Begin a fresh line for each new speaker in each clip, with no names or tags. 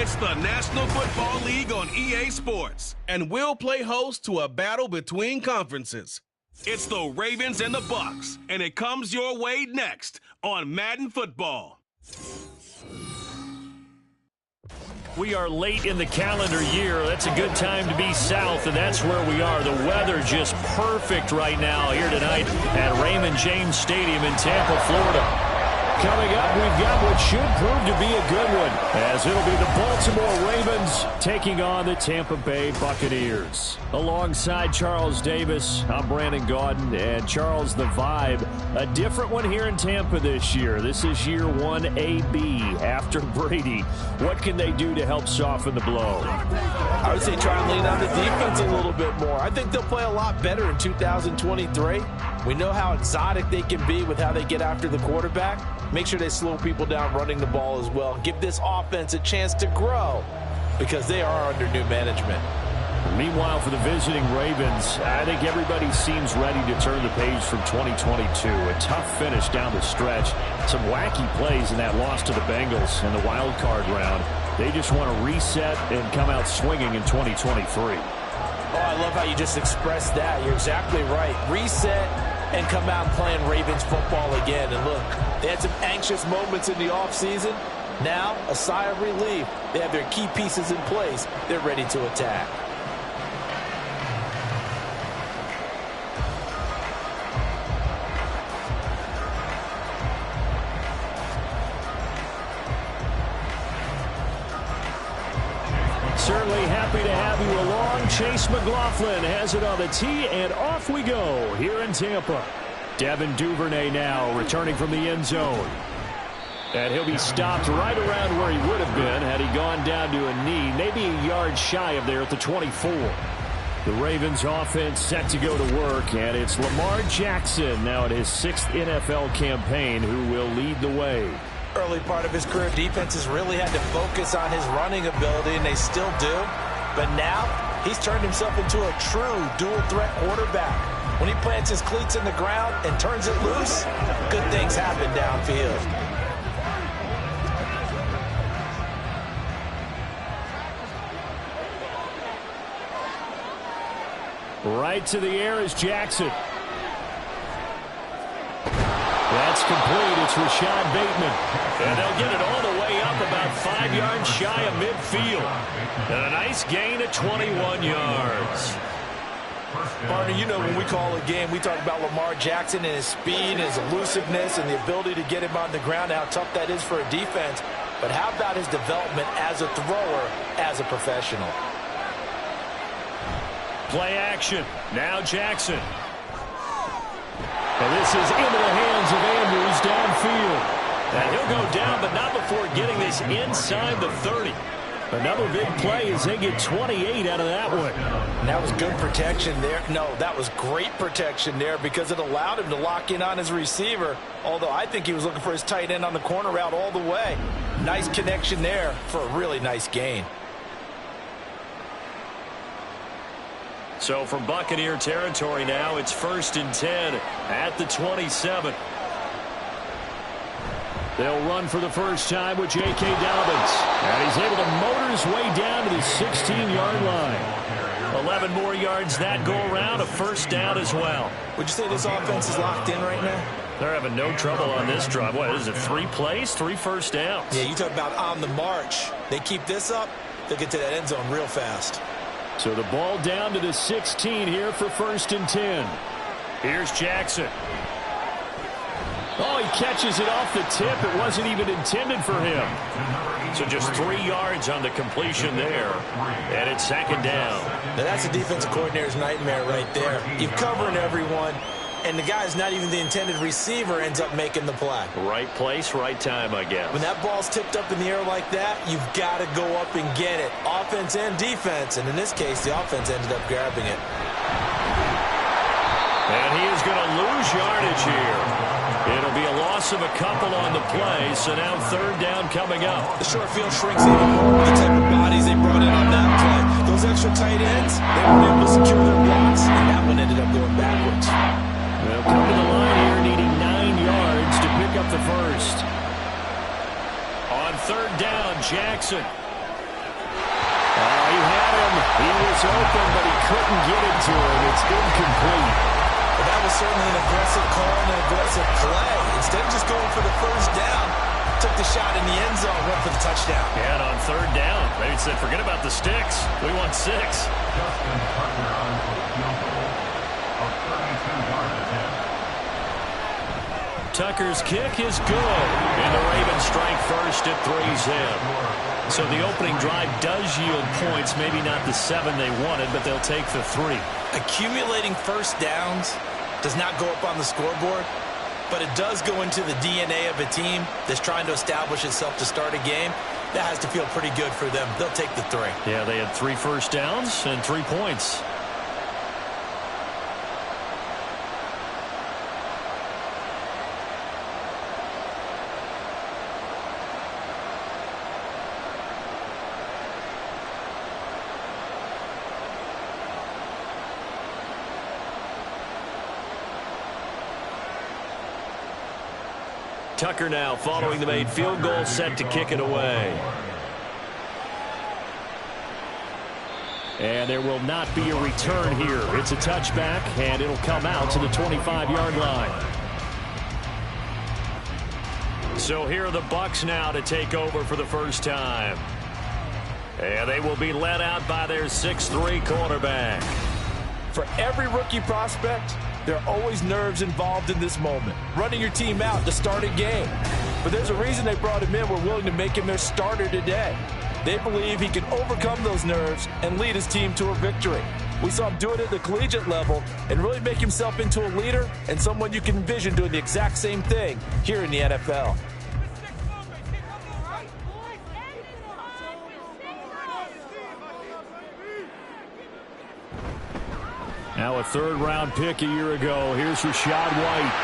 It's the National Football League on EA Sports, and we'll play host to a battle between conferences. It's the Ravens and the Bucs, and it comes your way next on Madden Football.
We are late in the calendar year. That's a good time to be south, and that's where we are. The weather just perfect right now here tonight at Raymond James Stadium in Tampa, Florida. Coming up, we've got what should prove to be a good one, as it'll be the Baltimore Ravens taking on the Tampa Bay Buccaneers. Alongside Charles Davis, I'm Brandon Gaudin, and Charles, the vibe, a different one here in Tampa this year. This is year 1 AB after Brady. What can they do to help soften the blow?
I would say try and lean on the defense a little bit more. I think they'll play a lot better in 2023. We know how exotic they can be with how they get after the quarterback. Make sure they slow people down running the ball as well. Give this offense a chance to grow because they are under new management.
Meanwhile, for the visiting Ravens, I think everybody seems ready to turn the page from 2022. A tough finish down the stretch. Some wacky plays in that loss to the Bengals in the wild card round. They just want to reset and come out swinging in 2023.
Oh, I love how you just expressed that. You're exactly right. Reset and come out playing Ravens football again. And look, they had some anxious moments in the offseason. Now, a sigh of relief. They have their key pieces in place. They're ready to attack.
Certainly happy to have you along. Chase McLaughlin has it on the tee, and off we go here in Tampa. Devin Duvernay now returning from the end zone. And he'll be stopped right around where he would have been had he gone down to a knee, maybe a yard shy of there at the 24. The Ravens offense set to go to work, and it's Lamar Jackson now in his 6th NFL campaign who will lead the way.
Early part of his career, defenses really had to focus on his running ability, and they still do. But now, he's turned himself into a true dual-threat quarterback. When he plants his cleats in the ground and turns it loose, good things happen downfield.
Right to the air is Jackson. That's complete. It's Rashad Bateman. And they'll get it all the way up about 5 yards shy of midfield. And a nice gain at 21 yards.
Partner, you know when we call a game, we talk about Lamar Jackson and his speed, his elusiveness, and the ability to get him on the ground, how tough that is for a defense. But how about his development as a thrower, as a professional?
Play action. Now Jackson. And this is into the hands of Andrews downfield. And he'll go down, but not before getting this inside the 30. Another big play as they get 28 out of that one.
And that was good protection there. No, that was great protection there because it allowed him to lock in on his receiver, although I think he was looking for his tight end on the corner route all the way. Nice connection there for a really nice gain.
So from Buccaneer territory now, it's 1st and 10 at the 27. They'll run for the first time with J.K. Dobbins. And he's able to motor his way down to the 16-yard line. 11 more yards that go around, a first down as well.
Would you say this offense is locked in right now?
They're having no trouble on this drive. What is it, 3 plays, 3 first downs?
Yeah, you talk about on the march. They keep this up, they'll get to that end zone real fast.
So the ball down to the 16 here for 1st and 10. Here's Jackson. Oh, he catches it off the tip. It wasn't even intended for him. So just 3 yards on the completion there. And it's 2nd down.
Now that's a defensive coordinator's nightmare right there. You're covering everyone, and the guy's not even the intended receiver ends up making the play.
Right place, right time, I guess.
When that ball's tipped up in the air like that, you've got to go up and get it. Offense and defense, and in this case, the offense ended up grabbing it.
And he is going to lose yardage here. It'll be a loss of a couple on the play, so now 3rd down coming up.
The short field shrinks even more with the type of bodies they brought in on that play. Those extra tight ends, they weren't able to secure their blocks, and that one ended up going backwards.
They'll come to the line here needing 9 yards to pick up the first. On 3rd down, Jackson. was open, but he couldn't get it to him. It's incomplete.
Well, that was certainly an aggressive call and an aggressive play. Instead of just going for the first down, took the shot in the end zone, went for the touchdown.
Yeah, and on third down, they said, forget about the sticks. We want 6. Tucker's kick is good, and the Ravens strike first at 3-zip. So the opening drive does yield points, maybe not the 7 they wanted, but they'll take the 3.
Accumulating first downs does not go up on the scoreboard, but it does go into the DNA of a team that's trying to establish itself to start a game. That has to feel pretty good for them. They'll take the 3.
Yeah, they had 3 first downs and 3 points. Tucker now following the made field goal, set to kick it away. And there will not be a return here. It's a touchback, and it'll come out to the 25-yard line. So here are the Bucs now to take over for the first time. And they will be led out by their 6'3" quarterback.
For every rookie prospect, there are always nerves involved in this moment. Running your team out to start a game. But there's a reason they brought him in. We're willing to make him their starter today. They believe he can overcome those nerves and lead his team to a victory. We saw him do it at the collegiate level and really make himself into a leader and someone you can envision doing the exact same thing here in the NFL.
Now a third-round pick a year ago. Here's Rachaad White.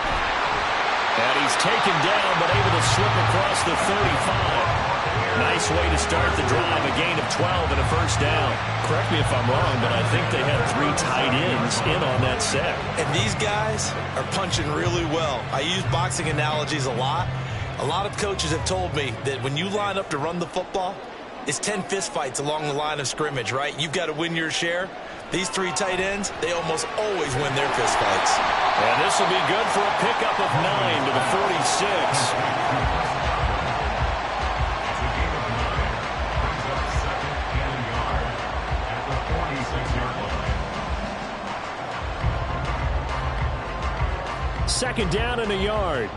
And he's taken down, but able to slip across the 35. Nice way to start the drive. A gain of 12 and a first down. Correct me if I'm wrong, but I think they had 3 tight ends in on that set.
And these guys are punching really well. I use boxing analogies a lot. A lot of coaches have told me that when you line up to run the football, it's 10 fistfights along the line of scrimmage, right? You've got to win your share. These 3 tight ends, they almost always win their fistfights.
And this will be good for a pickup of 9 to the 46. Second down and a yard.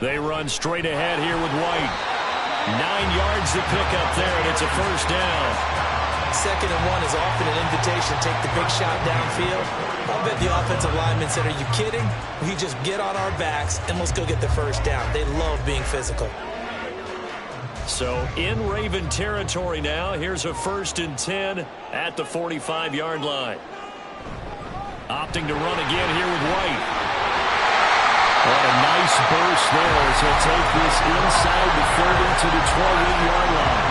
They run straight ahead here with White. 9 yards to pick up there, and it's a first down.
2nd and 1 is often an invitation to take the big shot downfield. I'll bet the offensive linemen said, are you kidding? We just get on our backs and let's go get the first down. They love being physical.
So in Raven territory now, here's a 1st and 10 at the 45-yard line. Opting to run again here with White. What a nice burst there as he'll take this inside the 30 to the 28-yard line.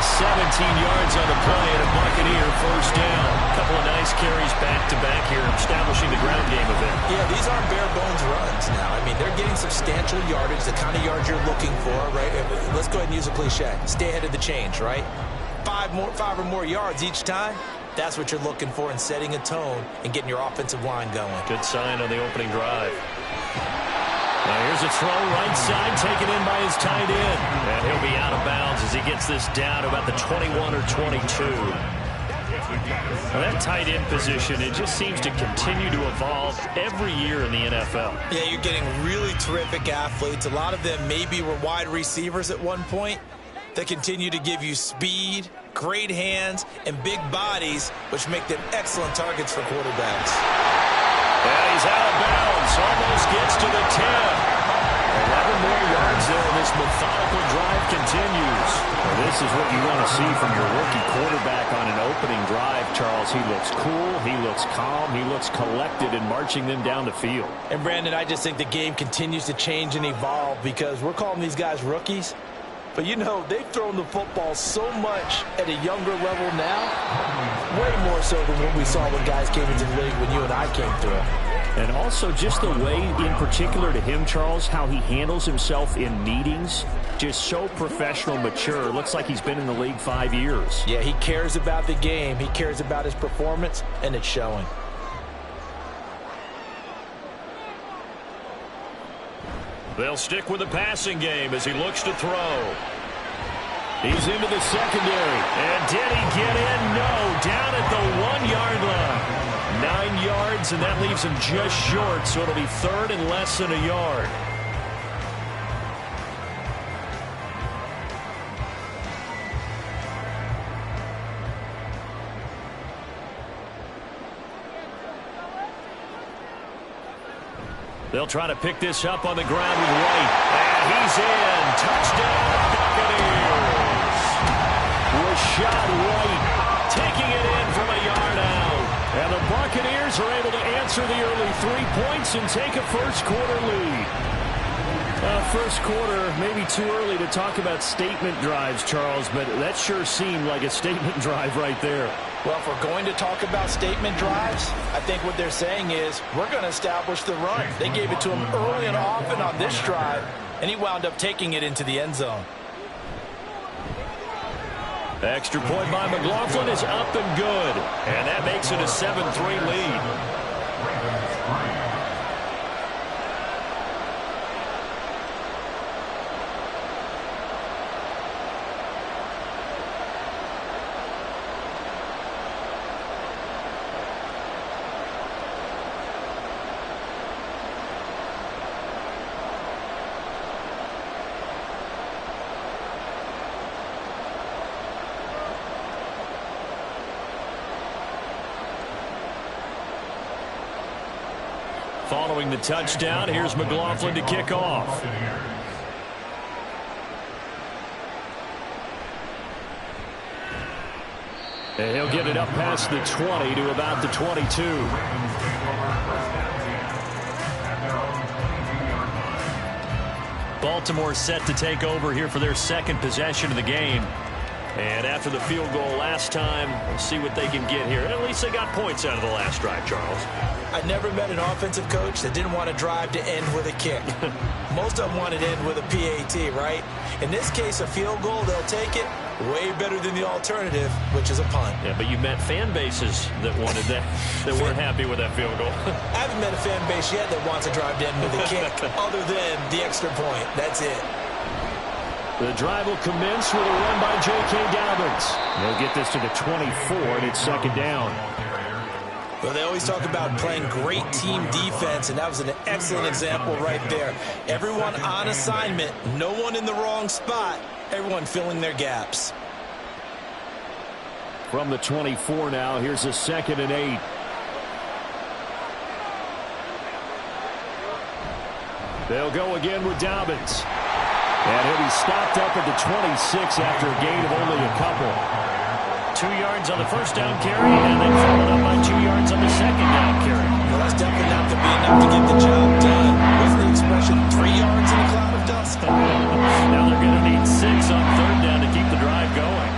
17 yards on the play and a Buccaneer first down. A couple of nice carries back-to-back here, establishing the ground game a bit.
Yeah, these aren't bare-bones runs now. I mean, they're getting substantial yardage, the kind of yards you're looking for, right? Let's go ahead and use a cliche. Stay ahead of the change, right? 5 or more yards each time. That's what you're looking for in setting a tone and getting your offensive line going.
Good sign on the opening drive. Now here's a throw right side taken in by his tight end. And he'll be out of bounds as he gets this down to about the 21 or 22. Now that tight end position, it just seems to continue to evolve every year in the NFL.
Yeah, you're getting really terrific athletes. A lot of them maybe were wide receivers at one point that continue to give you speed, great hands, and big bodies, which make them excellent targets for quarterbacks.
And he's out of bounds. Almost gets to the 10. 11 more yards there, and this methodical drive continues. Well, this is what you want to see from your rookie quarterback on an opening drive, Charles. He looks cool, he looks calm, he looks collected in marching them down the field.
And, Brandon, I just think the game continues to change and evolve because we're calling these guys rookies. But, you know, they've thrown the football so much at a younger level now, way more so than what we saw when guys came into the league when you and I came through.
And also just the way, in particular to him, Charles, how he handles himself in meetings. Just so professional, mature. Looks like he's been in the league 5 years.
Yeah, he cares about the game. He cares about his performance, and it's showing.
They'll stick with the passing game as he looks to throw. He's into the secondary. And did he get in? No. Down at the 1-yard line. 9 yards, and that leaves him just short, so it'll be third and less than a yard. They'll try to pick this up on the ground with White. And he's in. Touchdown, Buccaneers. Rashad White taking it in from a yard out. And the Buccaneers are able to answer the early 3 points and take a first-quarter lead. First quarter, maybe too early to talk about statement drives, Charles, but that sure seemed like a statement drive right there.
Well, if we're going to talk about statement drives, I think what they're saying is we're going to establish the run. They gave it to him early and often on this drive, and he wound up taking it into the end zone.
Extra point by McLaughlin is up and good, and that makes it a 7-3 lead. Following the touchdown, here's McLaughlin to kick off. And he'll get it up past the 20 to about the 22. Baltimore set to take over here for their second possession of the game. And after the field goal last time, we'll see what they can get here. At least they got points out of the last drive, Charles.
I never met an offensive coach that didn't want to drive to end with a kick. Most of them wanted to end with a PAT, right? In this case, a field goal, they'll take it. Way better than the alternative, which is a punt.
Yeah, but you met fan bases that wanted that, that weren't happy with that field goal.
I haven't met a fan base yet that wants to drive to end with a kick other than the extra point. That's it.
The drive will commence with a run by J.K. Dobbins. They'll get this to the 24, and it's second down.
Well, they always talk about playing great team defense, and that was an excellent example right there. Everyone on assignment, no one in the wrong spot, everyone filling their gaps.
From the 24 now, here's a 2nd and 8. They'll go again with Dobbins. And he'll be stopped up at the 26 after a gain of only a couple. 2 yards on the first down carry, and then followed up by 2 yards on the second down carry.
Well, that's definitely not going to be enough to get the job done. What's the expression? 3 yards in a cloud of dust.
Now they're going to need 6 on third down to keep the drive going.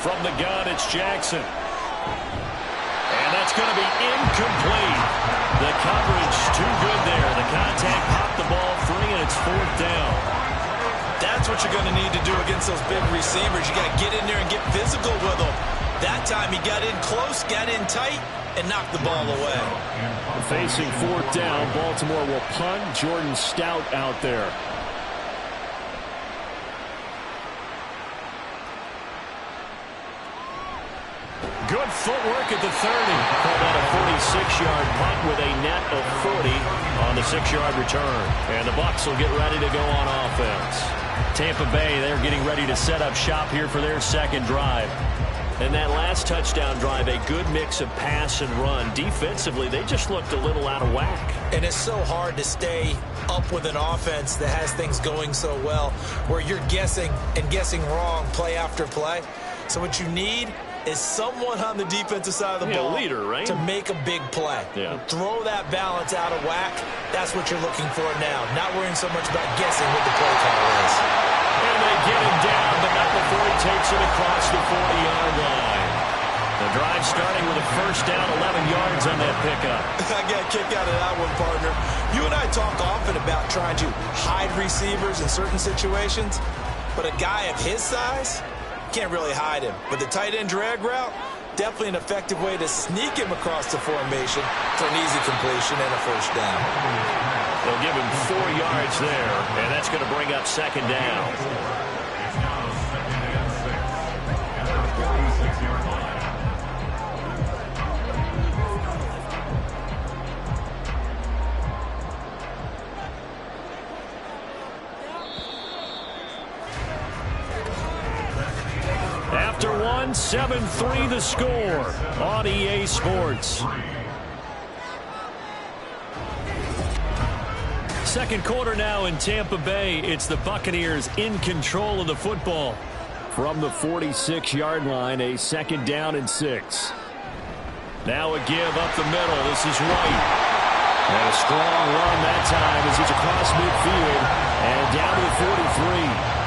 From the gun, it's Jackson. And that's going to be incomplete. The coverage too good there. The contact popped the ball free, and it's 4th down.
That's what you're going to need to do against those big receivers. You got to get in there and get physical with them. That time he got in close, got in tight, and knocked the ball away.
Facing 4th down, Baltimore will punt. Jordan Stout out there. Good footwork at the 30. Called out a 46-yard punt with a net of 40 on the 6-yard return. And the Bucs will get ready to go on offense. Tampa Bay, they're getting ready to set up shop here for their second drive. And that last touchdown drive, a good mix of pass and run. Defensively, they just looked a little out of whack.
And it's so hard to stay up with an offense that has things going so well, where you're guessing and guessing wrong play after play. So what you need is someone on the defensive side of the ball
leader, right?
to make a big play.
Yeah.
Throw that balance out of whack. That's what you're looking for now. Not worrying so much about guessing what the play call is.
And they get him down, but not before he takes it across the 40-yard line. The drive starting with a first down, 11 yards on that pickup.
I got a kick out of that one, partner. You and I talk often about trying to hide receivers in certain situations, but a guy of his size can't really hide him. But the tight end drag route, definitely an effective way to sneak him across the formation for an easy completion and a first down.
They'll give him 4 yards there, and that's going to bring up second down. After one, 7-3 the score on EA Sports. Second quarter now in Tampa Bay. It's the Buccaneers in control of the football. From the 46-yard line, a second down and 6. Now a give up the middle. This is White. And a strong run that time as he's across midfield and down to the 43.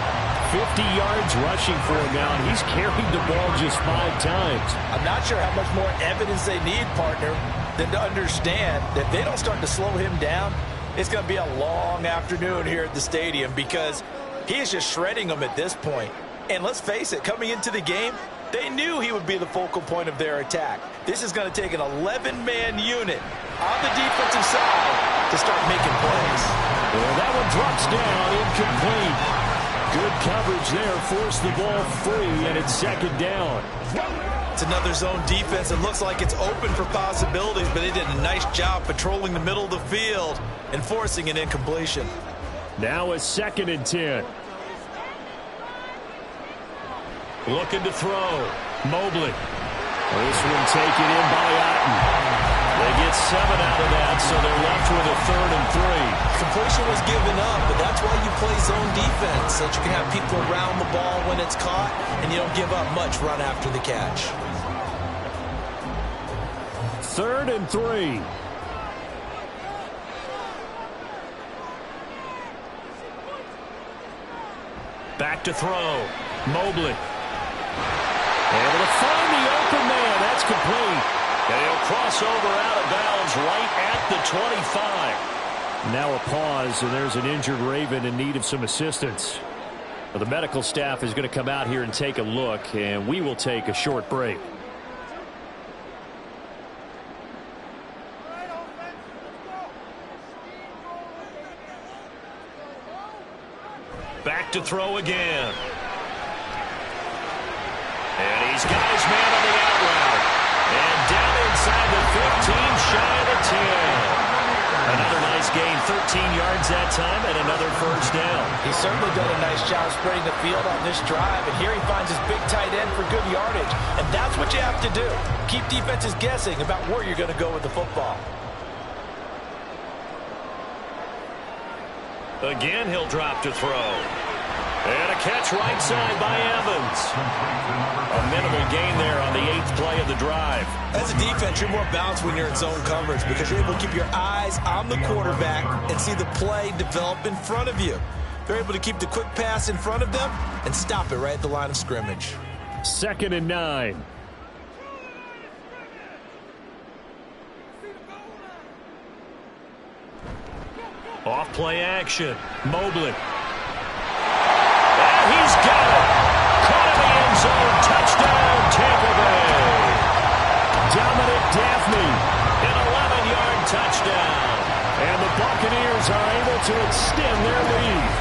50 yards rushing for him now, and he's carried the ball just 5 times.
I'm not sure how much more evidence they need, partner, than to understand that if they don't start to slow him down, it's going to be a long afternoon here at the stadium because he is just shredding them at this point. And let's face it, coming into the game, they knew he would be the focal point of their attack. This is going to take an 11-man unit on the defensive side to start making plays.
Well, that one drops down, incomplete. Good coverage there, forced the ball free, and it's second down.
It's another zone defense. It looks like it's open for possibilities, but they did a nice job patrolling the middle of the field and forcing an incompletion.
Now a 2nd and 10. Looking to throw. Mobley. This one taken in by Otten. They get 7 out of that, so they're left with a 3rd and 3.
Completion was given up, but that's why you play zone defense, so that you can have people around the ball when it's caught, and you don't give up much run after the catch.
3rd and 3. Back to throw. Mobley. Able to find the open man. That's complete. And he'll cross over out of bounds right at the 25. Now a pause, and there's an injured Raven in need of some assistance. Well, the medical staff is going to come out here and take a look, and we will take a short break. Back to throw again. And he's got his man on the out route. And down inside the 15, shy of the 10. Another nice gain, 13 yards that time, and another first down.
He's certainly done a nice job spreading the field on this drive, and here he finds his big tight end for good yardage. And that's what you have to do. Keep defenses guessing about where you're going to go with the football.
Again, he'll drop to throw. And a catch right side by Evans. A minimal gain there on the 8th play of the drive.
As a defense, you're more balanced when you're in zone coverage because you're able to keep your eyes on the quarterback and see the play develop in front of you. They're able to keep the quick pass in front of them and stop it right at the line of scrimmage.
2nd and 9. Off play action. Mobley. And he's got it. Caught in the end zone. Touchdown, Tampa Bay. Dominic Daphne. An 11-yard touchdown. And the Buccaneers are able to extend their lead.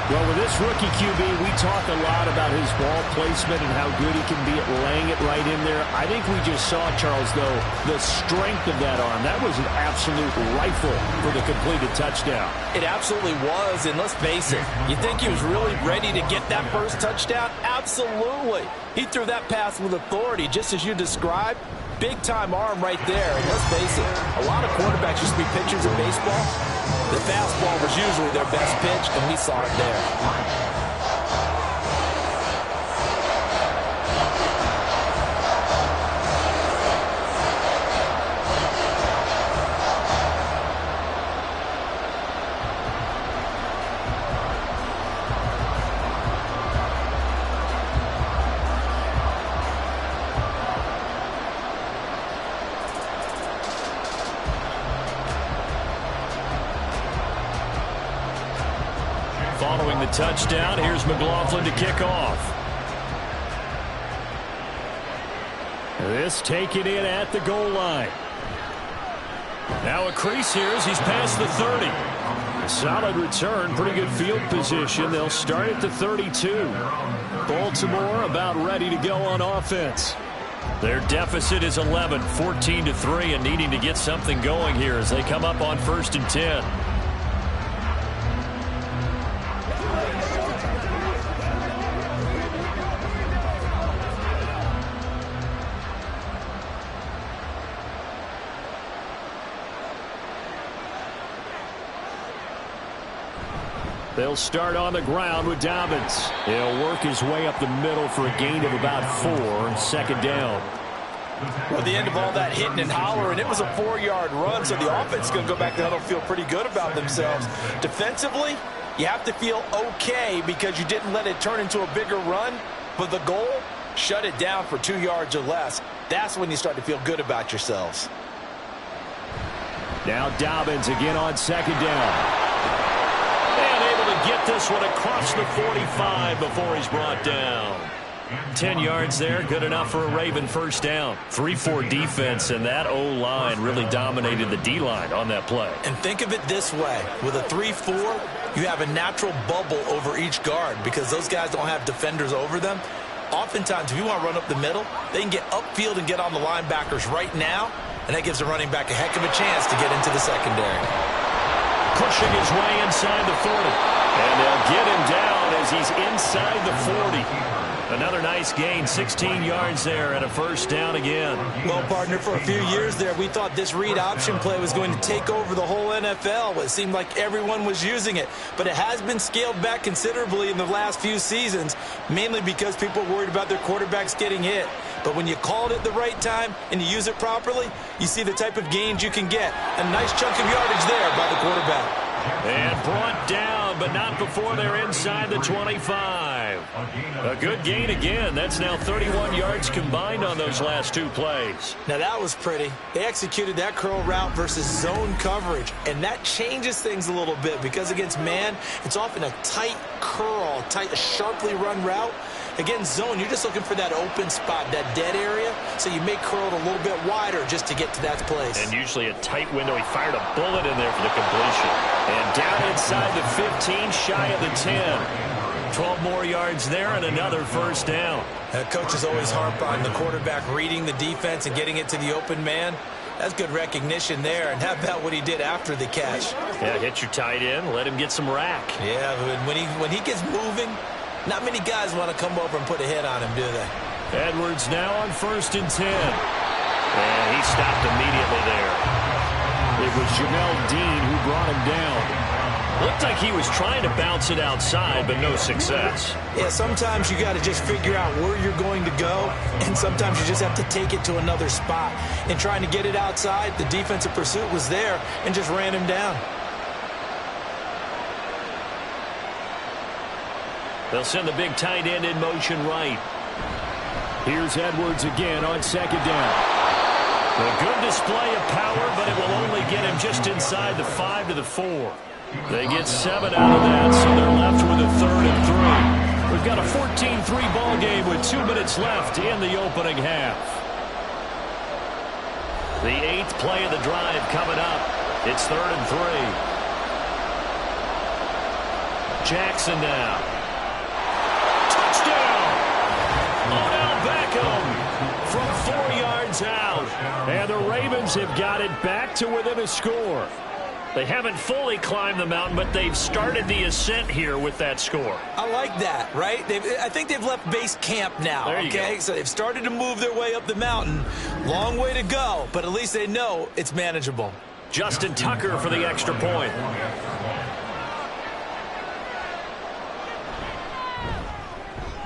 Well, with this rookie QB, we talk a lot about his ball placement and how good he can be at laying it right in there. I think we just saw, Charles, though, the strength of that arm. That was an absolute rifle for the completed touchdown.
It absolutely was, and let's face it, you think he was really ready to get that first touchdown? Absolutely. He threw that pass with authority, just as you described. Big-time arm right there, and let's face it, a lot of quarterbacks used to be pitchers in baseball. The fastball was usually their best pitch, and we saw it there.
Following the touchdown, here's McLaughlin to kick off. This taken in at the goal line. Now a crease here as he's past the 30. A solid return, pretty good field position. They'll start at the 32. Baltimore about ready to go on offense. Their deficit is 11, 14-3, and needing to get something going here as they come up on 1st and 10. They'll start on the ground with Dobbins. He'll work his way up the middle for a gain of about 4, 2nd down.
Well, at the end of all that hitting and hollering, it was a 4-yard run, so the offense is going to go back to the huddle, feel pretty good about themselves. Defensively, you have to feel okay because you didn't let it turn into a bigger run, but the goal, shut it down for 2 yards or less. That's when you start to feel good about yourselves.
Now Dobbins again on 2nd down. And able to get this one across the 45 before he's brought down. 10 yards there, good enough for a Raven 1st down. 3-4 defense, and that O-line really dominated the D-line on that play.
And think of it this way. With a 3-4, you have a natural bubble over each guard because those guys don't have defenders over them. Oftentimes, if you want to run up the middle, they can get upfield and get on the linebackers right now, and that gives the running back a heck of a chance to get into the secondary.
Pushing his way inside the 40. And they'll get him down as he's inside the 40. Another nice gain, 16 yards there and a 1st down again.
Well, partner, for a few years there, we thought this read option play was going to take over the whole NFL. It seemed like everyone was using it. But it has been scaled back considerably in the last few seasons, mainly because people are worried about their quarterbacks getting hit. But when you call it at the right time and you use it properly, you see the type of gains you can get. A nice chunk of yardage there by the quarterback.
And brought down, but not before they're inside the 25. A good gain again. That's now 31 yards combined on those last 2 plays.
Now that was pretty. They executed that curl route versus zone coverage, and that changes things a little bit because against man, it's often a tight curl, a sharply run route. Against zone, you're just looking for that open spot, that dead area, so you may curl it a little bit wider just to get to that place.
And usually a tight window. He fired a bullet in there for the completion. And down inside the 15, shy of the 10. 12 more yards there and another 1st down.
Coaches always harp on the quarterback reading the defense and getting it to the open man. That's good recognition there. And how about what he did after the catch?
Yeah, hit your tight end, let him get some rack.
Yeah, when he gets moving, not many guys want to come over and put a hit on him, do they?
Edwards now on 1st and 10. And he stopped immediately there. It was Jamel Dean who brought him down. Looked like he was trying to bounce it outside, but no success.
Yeah, sometimes you got to just figure out where you're going to go, and sometimes you just have to take it to another spot. In trying to get it outside, the defensive pursuit was there and just ran him down.
They'll send the big tight end in motion right. Here's Edwards again on 2nd down. A good display of power, but it will only get him just inside the 5 to the 4. They get 7 out of that, so they're left with a 3rd and 3. We've got a 14-3 ball game with 2 minutes left in the opening half. The 8th play of the drive coming up. It's 3rd and 3. Jackson now. From 4 yards out. And the Ravens have got it back to within a score. They haven't fully climbed the mountain, but they've started the ascent here with that score.
I like that, right? I think they've left base camp now, okay? So they've started to move their way up the mountain. Long way to go, but at least they know it's manageable.
Justin Tucker for the extra point.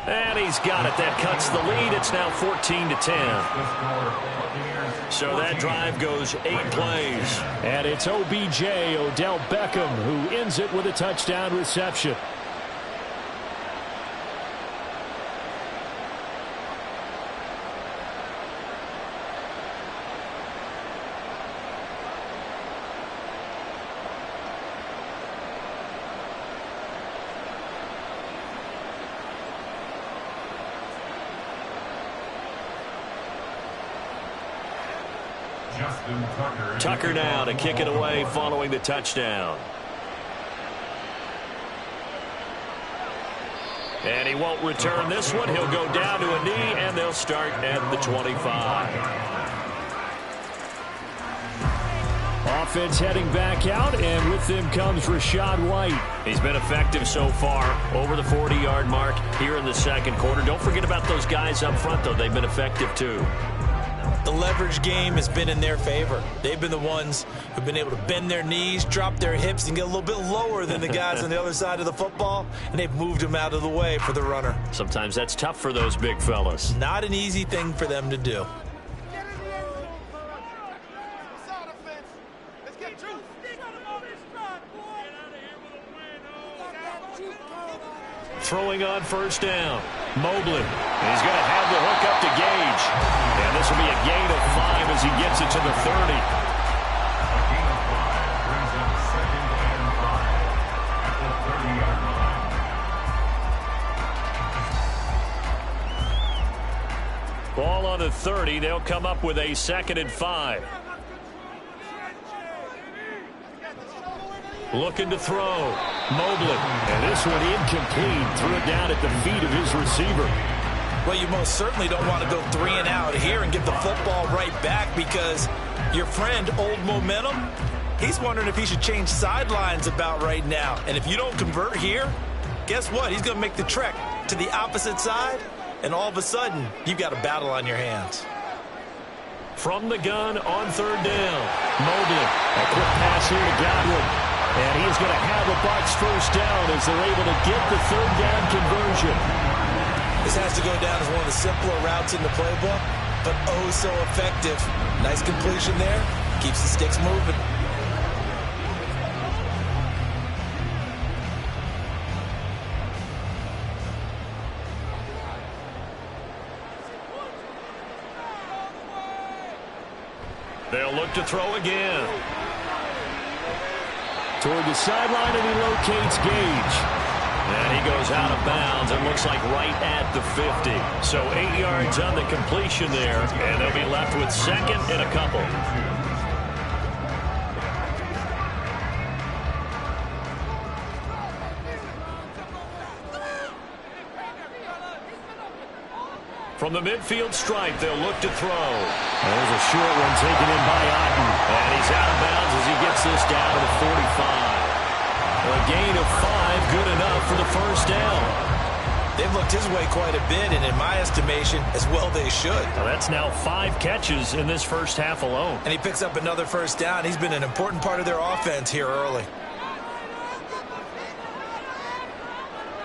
And he's got it. That cuts the lead. It's now 14-10. So that drive goes 8 plays. And it's OBJ, Odell Beckham, who ends it with a touchdown reception. Tucker now to kick it away following the touchdown. And he won't return this one. He'll go down to a knee, and they'll start at the 25. Offense heading back out, and with them comes Rachaad White. He's been effective so far, over the 40-yard mark here in the second quarter. Don't forget about those guys up front, though. They've been effective, too.
The leverage game has been in their favor. They've been the ones who've been able to bend their knees, drop their hips, and get a little bit lower than the guys on the other side of the football, and they've moved them out of the way for the runner.
Sometimes that's tough for those big fellas.
Not an easy thing for them to do.
Throwing on first down. Mobley. And he's going to have the hook up to Gage. And this will be a gain of 5 as he gets it to the 30. Ball on the 30. They'll come up with a 2nd and 5. Looking to throw. Mobley. And this one incomplete. Threw it down at the feet of his receiver.
Well, you most certainly don't want to go 3 and out here and get the football right back, because your friend, Old Momentum, he's wondering if he should change sidelines about right now. And if you don't convert here, guess what? He's going to make the trek to the opposite side, and all of a sudden, you've got a battle on your hands.
From the gun on 3rd down. Mobley. A quick pass here to Godwin. And he's going to have a Bucs first down as they're able to get the 3rd down conversion.
This has to go down as one of the simpler routes in the playbook, but oh so effective. Nice completion there. Keeps the sticks moving.
They'll look to throw again. Toward the sideline, and he locates Gage. And he goes out of bounds and looks like right at the 50. So 8 yards on the completion there, and they'll be left with 2nd and a couple. From the midfield stripe, they'll look to throw. There's a short one taken in by Otten. And he's out of bounds as he gets this down to the 45. A gain of 5, good enough for the first down.
They've looked his way quite a bit, and in my estimation, as well they should.
Well, that's now 5 catches in this first half alone.
And he picks up another first down. He's been an important part of their offense here early.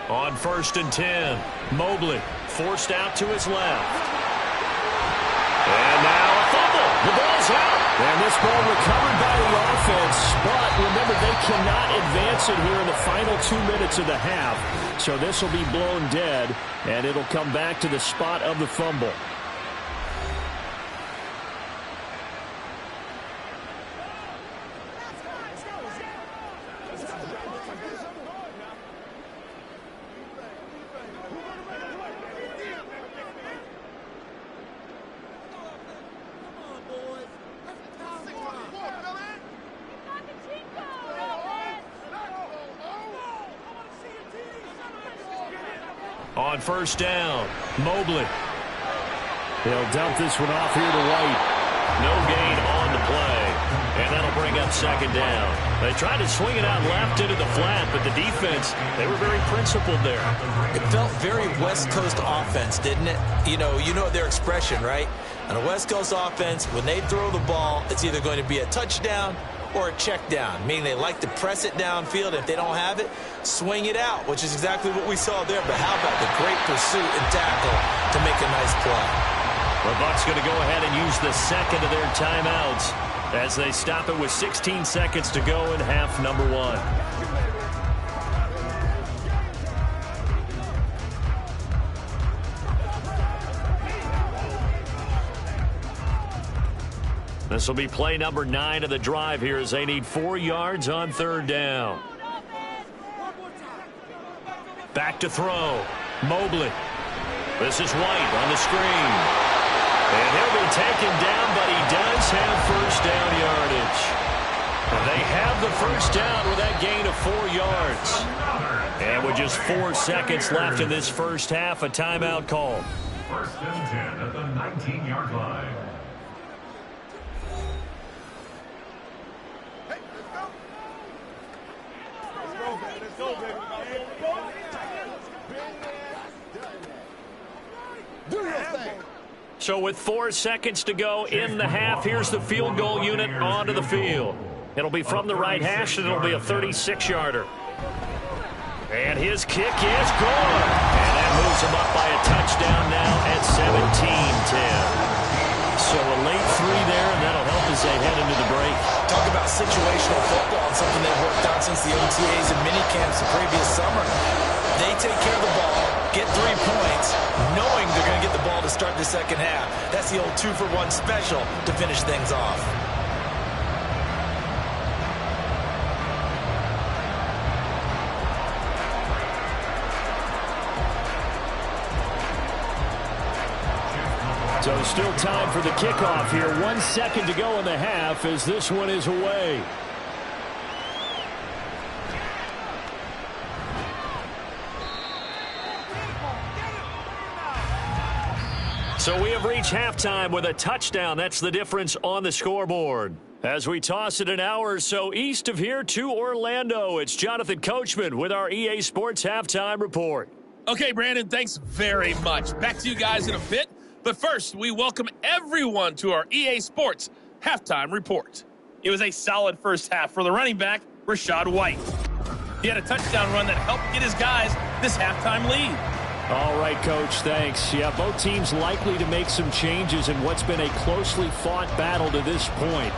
On 1st and 10, Mobley forced out to his left. And now a fumble. The ball's out. And this ball recovered by the offense. But remember, they cannot advance it here in the final 2 minutes of the half. So this will be blown dead, and it'll come back to the spot of the fumble. On 1st down, Mobley. They'll dump this one off here to White. No gain on the play. And that'll bring up 2nd down. They tried to swing it out left into the flat, but the defense, they were very principled there.
It felt very West Coast offense, didn't it? You know their expression, right? On a West Coast offense, when they throw the ball, it's either going to be a touchdown or a check down, meaning they like to press it downfield. If they don't have it, swing it out, which is exactly what we saw there. But how about the great pursuit and tackle to make a nice play?
The Bucs going to go ahead and use the 2nd of their timeouts as they stop it with 16 seconds to go in half number 1. This will be play number 9 of the drive here as they need 4 yards on 3rd down. Back to throw. Mobley. This is White on the screen. And he'll be taken down, but he does have first down yardage. And they have the first down with that gain of 4 yards. And with just 4 seconds left in this first half, a timeout call.
First and 10 at the 19-yard line.
So with 4 seconds to go in the half, here's the field goal unit onto the field. It'll be from the right hash, and it'll be a 36-yarder. And his kick is good. And that moves him up by a touchdown now at 17-10. So a late 3 there, and that'll help as they head into the break.
Talk about situational football, something they've worked on since the OTAs and minicamps the previous summer. They take care of the ball, get 3 points, knowing they're going to get the ball to start the second half. That's the old 2-for-1 special to finish things off.
So still time for the kickoff here. 1 second to go in the half as this one is away. So we have reached halftime with a touchdown. That's the difference on the scoreboard. As we toss it an hour or so east of here to Orlando, it's Jonathan Coachman with our EA Sports Halftime Report.
Okay, Brandon, thanks very much. Back to you guys in a bit. But first, we welcome everyone to our EA Sports Halftime Report. It was a solid first half for the running back, Rachaad White. He had a touchdown run that helped get his guys this halftime lead.
All right, Coach, thanks. Yeah, both teams likely to make some changes in what's been a closely fought battle to this point.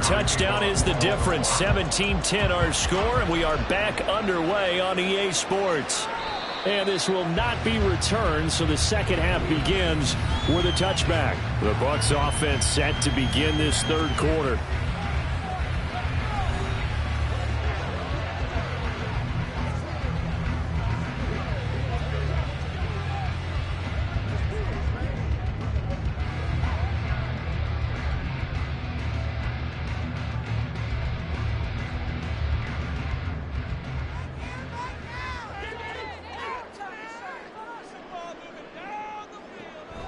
Touchdown is the difference. 17-10 our score, and we are back underway on EA Sports. And this will not be returned, so the second half begins with a touchback. The Bucs offense set to begin this third quarter.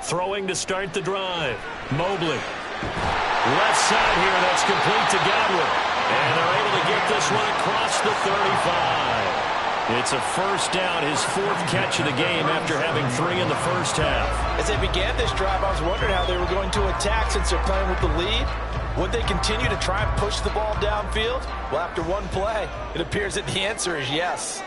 Throwing to start the drive. Mobley. Left side here, that's complete to Godwin. And they're able to get this one across the 35. It's a first down, his 4th catch of the game after having 3 in the first half.
As they began this drive, I was wondering how they were going to attack since they're playing with the lead. Would they continue to try and push the ball downfield? Well, after one play, it appears that the answer is yes.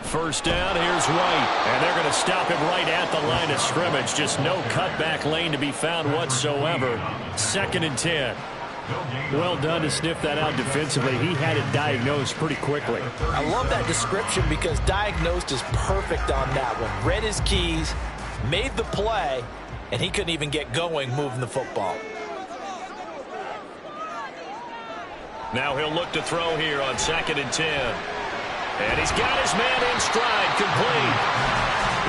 First down, here's White. And they're going to stop him right at the line of scrimmage. Just no cutback lane to be found whatsoever. 2nd and 10. Well done to sniff that out defensively. He had it diagnosed pretty quickly.
I love that description because diagnosed is perfect on that one. Read his keys, made the play, and he couldn't even get going moving the football.
Now he'll look to throw here on 2nd and 10. And he's got his man in stride, complete.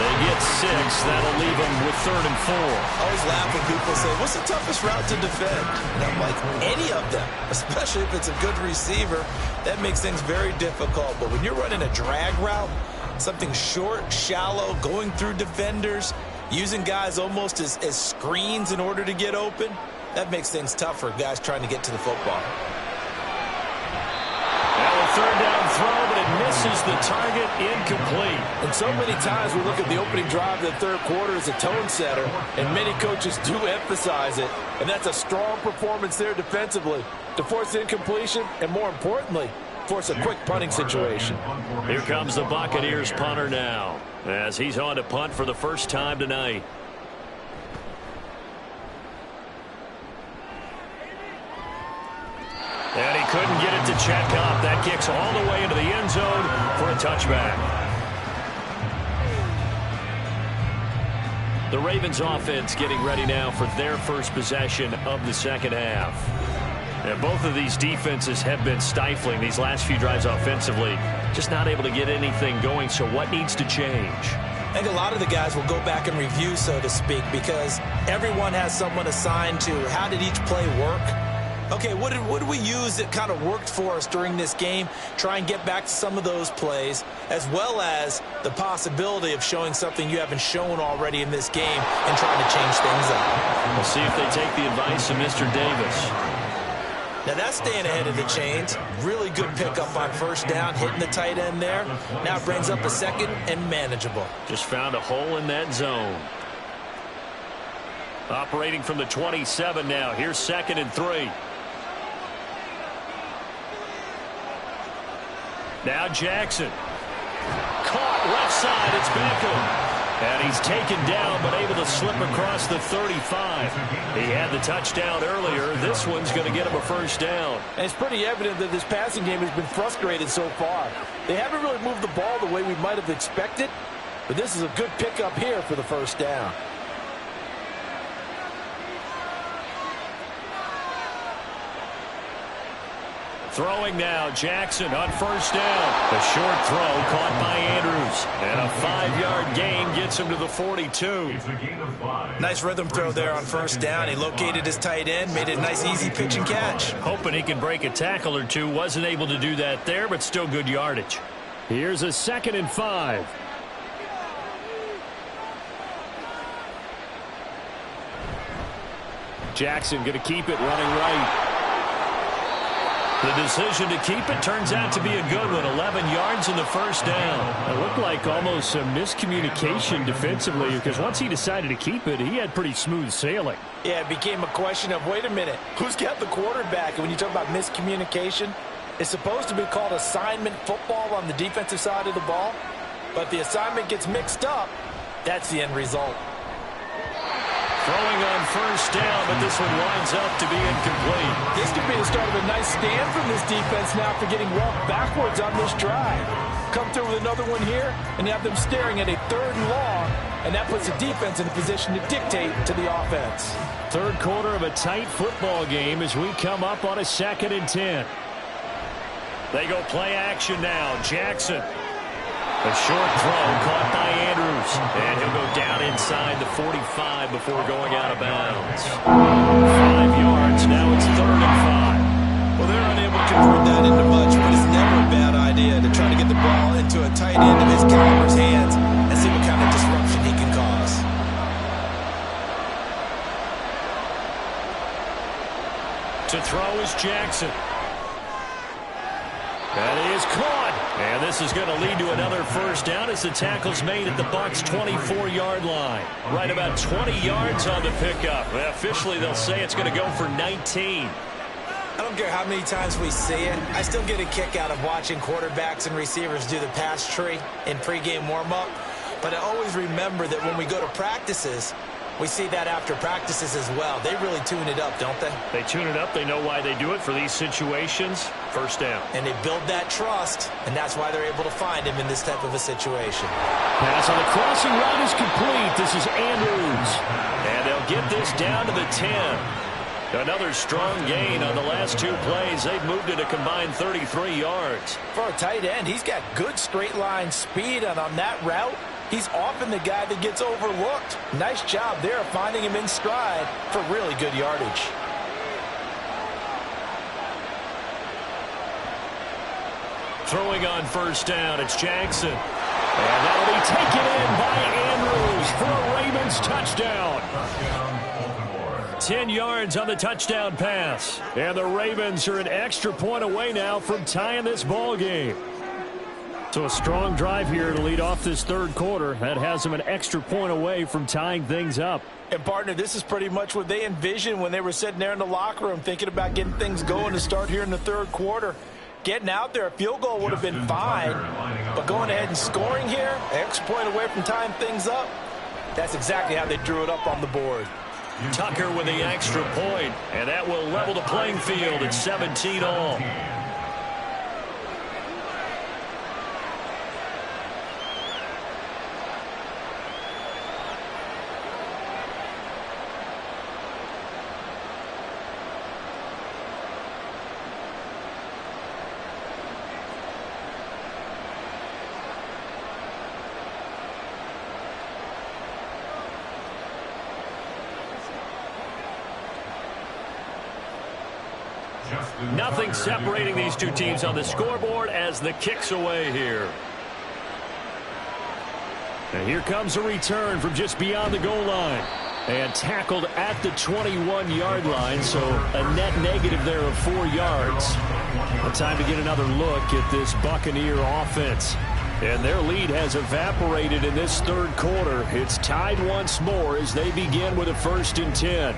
They get 6. That'll leave him with 3rd and 4.
I always laugh when people say, what's the toughest route to defend? And I'm like, any of them, especially if it's a good receiver. That makes things very difficult. But when you're running a drag route, something short, shallow, going through defenders, using guys almost as screens in order to get open, that makes things tough for guys trying to get to the football.
Third down throw, but it misses the target, incomplete.
And so many times we look at the opening drive of the third quarter as a tone setter, and many coaches do emphasize it, and that's a strong performance there defensively to force incompletion and, more importantly, force a quick punting situation.
Here comes the Buccaneers punter now, as he's on to punt for the first time tonight. And he couldn't get it to check up. That kicks all the way into the end zone for a touchback. The Ravens offense getting ready now for their first possession of the second half. And both of these defenses have been stifling these last few drives offensively. Just not able to get anything going, so what needs to change?
I think a lot of the guys will go back and review, so to speak, because everyone has someone assigned to how did each play work. Okay, what did we use that kind of worked for us during this game? Try and get back to some of those plays, as well as the possibility of showing something you haven't shown already in this game and trying to change things up.
We'll see if they take the advice of Mr. Davis.
Now that's staying ahead of the chains. Really good pickup on first down, hitting the tight end there. Now it brings up a second and manageable.
Just found a hole in that zone. Operating from the 27 now. Here's 2nd and 3. Now Jackson. Caught left side. It's Beckham. And he's taken down, but able to slip across the 35. He had the touchdown earlier. This one's going to get him a first down.
And it's pretty evident that this passing game has been frustrated so far. They haven't really moved the ball the way we might have expected, but this is a good pickup here for the first down.
Throwing now, Jackson on first down. The short throw caught by Andrews. And a 5-yard gain gets him to the 42.
Nice rhythm throw there on first down. He located his tight end, made it a nice, easy pitch and catch.
Hoping he can break a tackle or two. Wasn't able to do that there, but still good yardage. Here's a 2nd and 5. Jackson going to keep it running right. The decision to keep it turns out to be a good one. 11 yards in the first down.
It looked like almost some miscommunication defensively, because once he decided to keep it, he had pretty smooth sailing.
Yeah, it became a question of, wait a minute, who's got the quarterback? And when you talk about miscommunication, it's supposed to be called assignment football on the defensive side of the ball. But the assignment gets mixed up. That's the end result.
Throwing on first down, but this one winds up to be incomplete.
This could be the start of a nice stand from this defense now for getting walked backwards on this drive. Come through with another one here and have them staring at a 3rd and long, and that puts the defense in a position to dictate to the offense.
Third quarter of a tight football game as we come up on a 2nd and 10.
They go play action now. Jackson. A short throw caught by Andrews. And he'll go down inside the 45 before going out of bounds. 5 yards. Now it's 3rd and 5.
Well, they're unable to convert that into much, but it's never a bad idea to try to get the ball into a tight end of his caliber's hands and see what kind of disruption he can cause.
To throw is Jackson. That is caught. And this is going to lead to another first down as the tackle's made at the Bucs' 24-yard line. Right about 20 yards on the pickup. Officially, they'll say it's going to go for 19.
I don't care how many times we see it. I still get a kick out of watching quarterbacks and receivers do the pass tree in pregame warm-up. But I always remember that when we go to practices, we see that after practices as well. They really tune it up, don't they?
They tune it up. They know why they do it for these situations. First down.
And they build that trust, and that's why they're able to find him in this type of a situation.
Pass on the crossing route is complete. This is Andrews.
And they'll get this down to the 10. Another strong gain on the last 2 plays. They've moved it a combined 33 yards.
For a tight end, he's got good straight line speed, and on that route, he's often the guy that gets overlooked. Nice job there of finding him in stride for really good yardage.
Throwing on first down, it's Jackson. And that'll be taken in by Andrews for a Ravens touchdown. 10 yards on the touchdown pass. And the Ravens are an extra point away now from tying this ball game.
So a strong drive here to lead off this third quarter. That has them an extra point away from tying things up.
And, partner, this is pretty much what they envisioned when they were sitting there in the locker room thinking about getting things going to start here in the third quarter. Getting out there, a field goal would have been fine, but going ahead and scoring here, extra point away from tying things up, that's exactly how they drew it up on the board.
Tucker with the extra point, and that will level the playing field at 17 all. Nothing separating these two teams on the scoreboard as the kick's away here. And here comes a return from just beyond the goal line. And tackled at the 21-yard line, so a net negative there of 4 yards. A time to get another look at this Buccaneer offense. And their lead has evaporated in this third quarter. It's tied once more as they begin with a 1st and 10.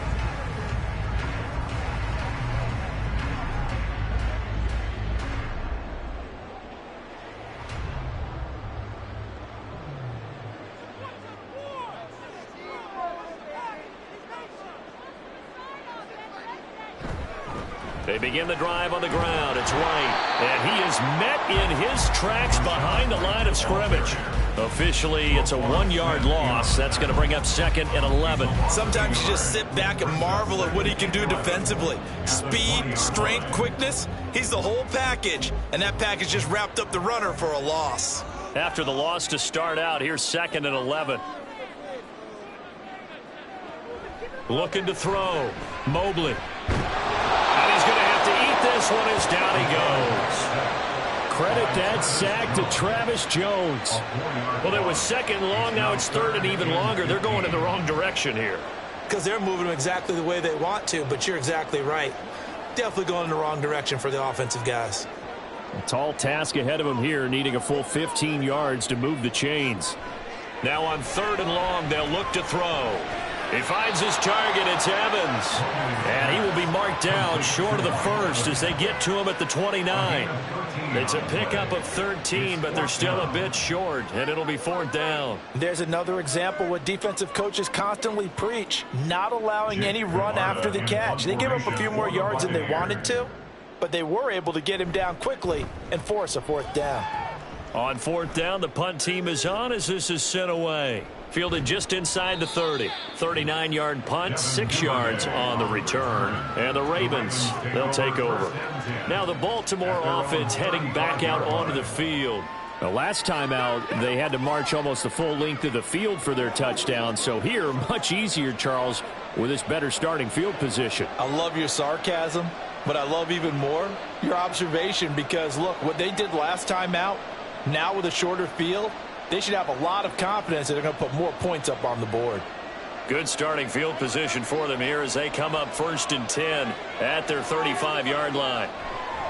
They begin the drive on the ground. It's White, and he is met in his tracks behind the line of scrimmage. Officially, it's a 1-yard loss. That's going to bring up 2nd and 11.
Sometimes you just sit back and marvel at what he can do defensively. Speed, strength, quickness, he's the whole package, and that package just wrapped up the runner for a loss.
After the loss to start out, here's 2nd and 11. Looking to throw. Mobley. And he's going to have to eat this one as down he goes.
Credit that sack to Travis Jones.
Well, it was 2nd long. Now it's 3rd and even longer. They're going in the wrong direction here.
Because they're moving them exactly the way they want to, but you're exactly right. Definitely going in the wrong direction for the offensive guys.
A tall task ahead of him here, needing a full 15 yards to move the chains.
Now on 3rd and long, they'll look to throw. He finds his target. It's Evans. And he will be marked down short of the 1st as they get to him at the 29. It's a pickup of 13, but they're still a bit short, and it'll be 4th down.
There's another example what defensive coaches constantly preach, not allowing any run after the catch. They gave up a few more yards than they wanted to, but they were able to get him down quickly and force a 4th down.
On 4th down, the punt team is on as this is sent away. Fielded just inside the 30. 39-yard punt, 6 yards on the return. And the Ravens, they'll take over. Now the Baltimore offense heading back out onto the field.
The last time out, they had to march almost the full length of the field for their touchdown. So here, much easier, Charles, with this better starting field position.
I love your sarcasm, but I love even more your observation because, look, what they did last time out, now with a shorter field, they should have a lot of confidence that they're going to put more points up on the board.
Good starting field position for them here as they come up 1st and 10 at their 35-yard line.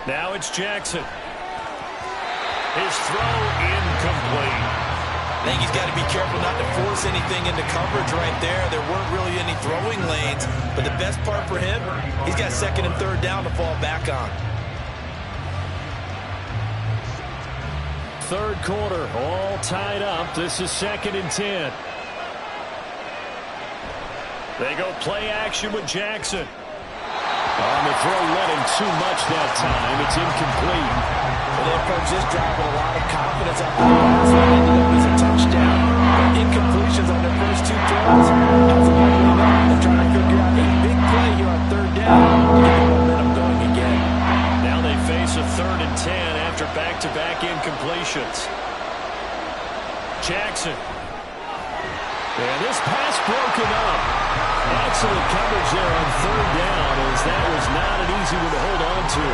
Now it's Jackson. His throw incomplete.
I think he's got to be careful not to force anything into coverage right there. There weren't really any throwing lanes, but the best part for him, he's got 2nd and 3rd down to fall back on.
Third quarter, all tied up. This is 2nd and 10.
They go play action with Jackson.
On the throw, led him too much that time. It's incomplete.
Well, they approach this drive with a lot of confidence after the pass that ended up as a touchdown. Incompletions on their first 2 throws. Hasn't been enough. They're trying to figure out a big play here on 3rd down to get the momentum going again.
Now they face a 3rd and 10 after back-to-back incompletions. Jackson.
And this pass broken up. Excellent coverage there on 3rd down as that was not an easy one to hold on to.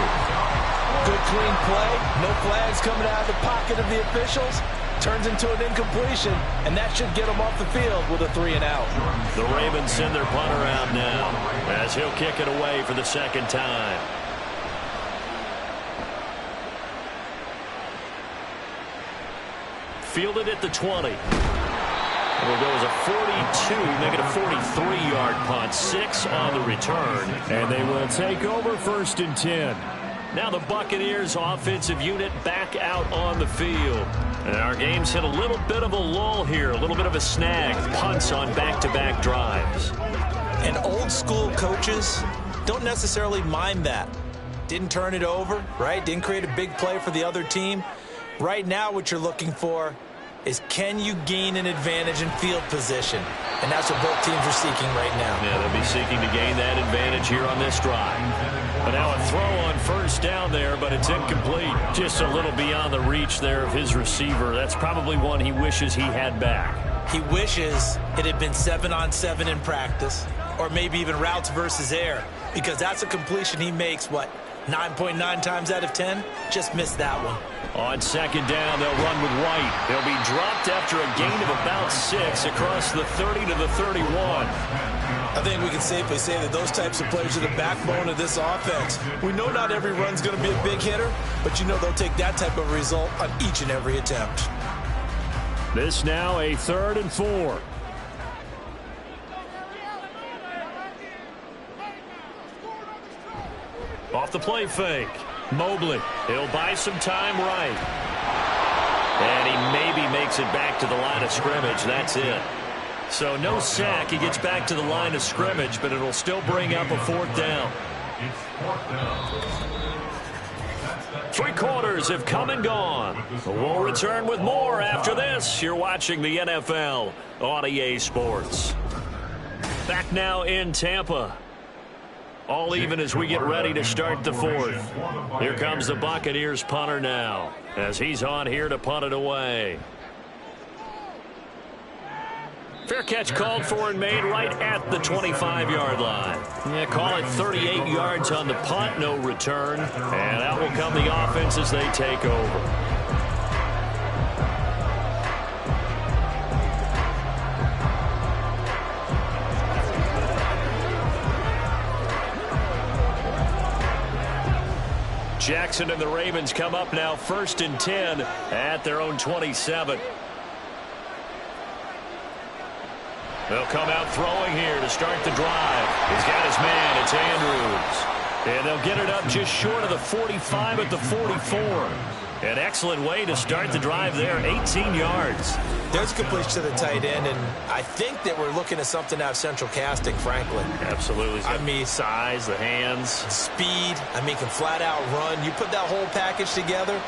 Good clean play. No flags coming out of the pocket of the officials. Turns into an incompletion, and that should get them off the field with a 3 and out.
The Ravens send their punter out now as he'll kick it away for the 2nd time. Fielded at the 20. It'll go as a 42, make it a 43-yard punt, 6 on the return.
And they will take over 1st and 10. Now the Buccaneers offensive unit back out on the field. And our game's hit a little bit of a lull here, a little bit of a snag. Punts on back-to-back drives.
And old school coaches don't necessarily mind that. Didn't turn it over, right? Didn't create a big play for the other team. Right now what you're looking for is, can you gain an advantage in field position? And that's what both teams are seeking right now.
Yeah, they'll be seeking to gain that advantage here on this drive. But now a throw on first down there, but it's incomplete. Just a little beyond the reach there of his receiver. That's probably one he wishes he had back.
He wishes it had been 7-on-7 in practice, or maybe even routes versus air, because that's a completion he makes, 9.9 times out of 10? Just missed that one.
On second down, they'll run with White. He'll be dropped after a gain of about 6 across the 30 to the 31.
I think we can safely say that those types of plays are the backbone of this offense. We know not every run's going to be a big hitter, but you know they'll take that type of result on each and every attempt.
This now a 3rd and 4. Off the play fake. Mobley. He'll buy some time right. And he maybe makes it back to the line of scrimmage. That's it. So no sack. He gets back to the line of scrimmage, but it'll still bring up a 4th down. 3 quarters have come and gone. We'll return with more after this. You're watching the NFL on EA Sports. Back now in Tampa. All even as we get ready to start the 4th. Here comes the Buccaneers punter now, as he's on here to punt it away. Fair catch called for and made right at the 25-yard line. Yeah, call it 38 yards on the punt, no return. And out will come the offense as they take over. Jackson and the Ravens come up now 1st and 10 at their own 27. They'll come out throwing here to start the drive. He's got his man. It's Andrews. And they'll get it up just short of the 45 at the 44. An excellent way to start the drive there, 18 yards.
There's a completion to the tight end, and I think that we're looking at something out of central casting, frankly.
Absolutely.
I mean,
size, the hands.
Speed. I mean, can flat out run. You put that whole package together,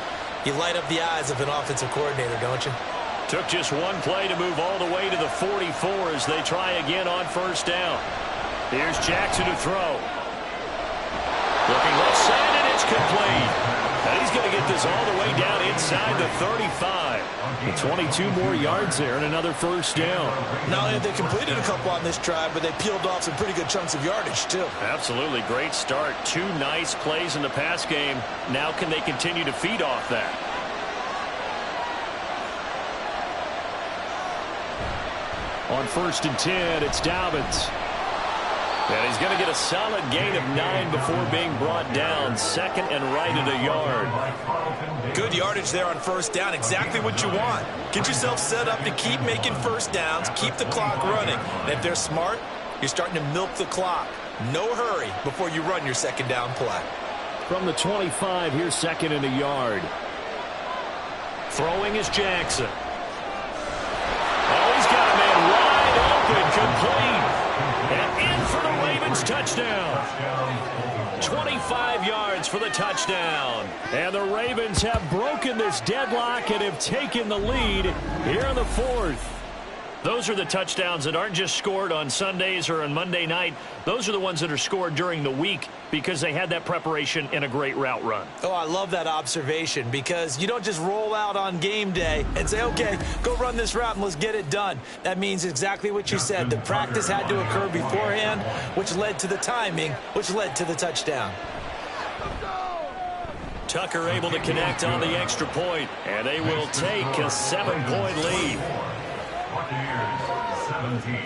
you light up the eyes of an offensive coordinator, don't you?
Took just one play to move all the way to the 44 as they try again on 1st down. Here's Jackson to throw. Looking left side, and it's complete. And he's going to get this all the way down inside the 35. 22 more yards there and another 1st down.
Not only have they completed a couple on this drive, but they peeled off some pretty good chunks of yardage, too.
Absolutely. Great start. 2 nice plays in the pass game. Now can they continue to feed off that? On 1st and 10, it's Dobbins. And he's going to get a solid gain of 9 before being brought down. 2nd and right at a yard.
Good yardage there on 1st down. Exactly what you want. Get yourself set up to keep making 1st downs, keep the clock running. And if they're smart, you're starting to milk the clock. No hurry before you run your 2nd down play.
From the 25, here's 2nd and a yard. Throwing is Jackson. Oh, he's got a man wide open, complete. And in for the Ravens touchdown. 25 yards for the touchdown. And the Ravens have broken this deadlock and have taken the lead here in the 4th. Those are the touchdowns that aren't just scored on Sundays or on Monday night. Those are the ones that are scored during the week because they had that preparation and a great route run.
Oh, I love that observation because you don't just roll out on game day and say, okay, go run this route and let's get it done. That means exactly what you said. The practice had to occur beforehand, which led to the timing, which led to the touchdown.
Tucker able to connect on the extra point, and they will take a 7-point lead.
Buccaneers 17.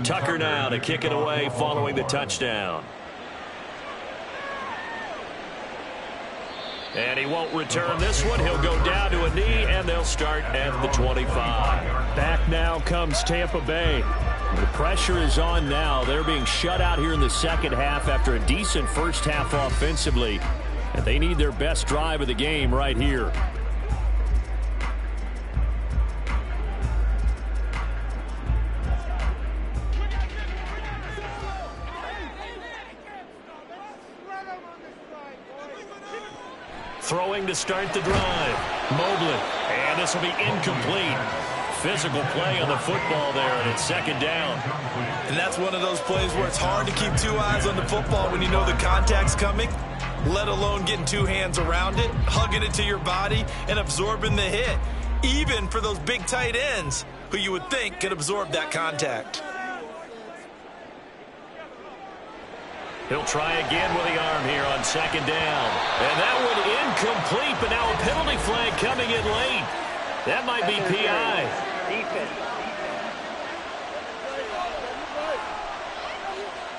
Tucker now to kick it away following the touchdown. And he won't return this one. He'll go down to a knee, and they'll start at the 25.
Back now comes Tampa Bay. The pressure is on now. They're being shut out here in the second half after a decent first half offensively. And they need their best drive of the game right here.
Throwing to start the drive. Mobley. And this will be incomplete. Physical play on the football there, and it's second down.
And that's one of those plays where it's hard to keep two eyes on the football when you know the contact's coming, let alone getting two hands around it, hugging it to your body, and absorbing the hit, even for those big tight ends who you would think could absorb that contact.
He'll try again with the arm here on second down. And that one incomplete, but now a penalty flag coming in late. That might be PI.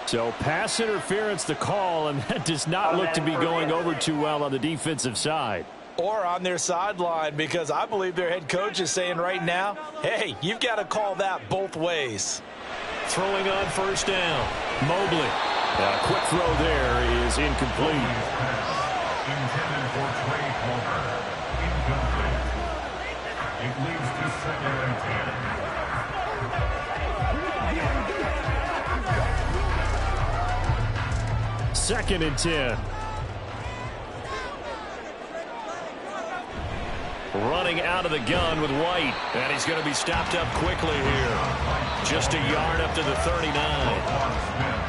So pass interference the call, and that does not look to be going over too well on the defensive side.
Or on their sideline, because I believe their head coach is saying right now, hey, you've got to call that both ways.
Throwing on first down. Mobley.
A quick throw there is incomplete.
Intended for Trey Palmer. Incomplete. It leads to 2nd and 10.
2nd and 10.
Running out of the gun with White. And he's going to be stopped up quickly here. Just a yard up to the 39.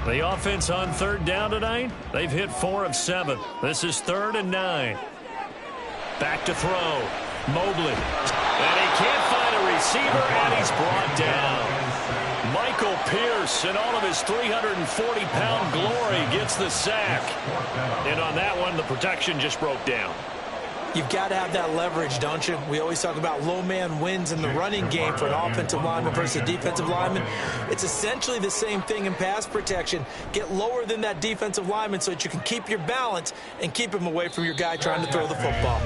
The offense on third down tonight, they've hit 4 of 7. This is 3rd and 9. Back to throw. Mobley. And he can't find a receiver, and he's brought down. Michael Pierce, in all of his 340-pound glory, gets the sack. And on that one, the protection just broke down.
You've got to have that leverage, don't you? We always talk about low man wins in the running game for an offensive lineman versus a defensive lineman. It's essentially the same thing in pass protection. Get lower than that defensive lineman so that you can keep your balance and keep him away from your guy trying to throw the football.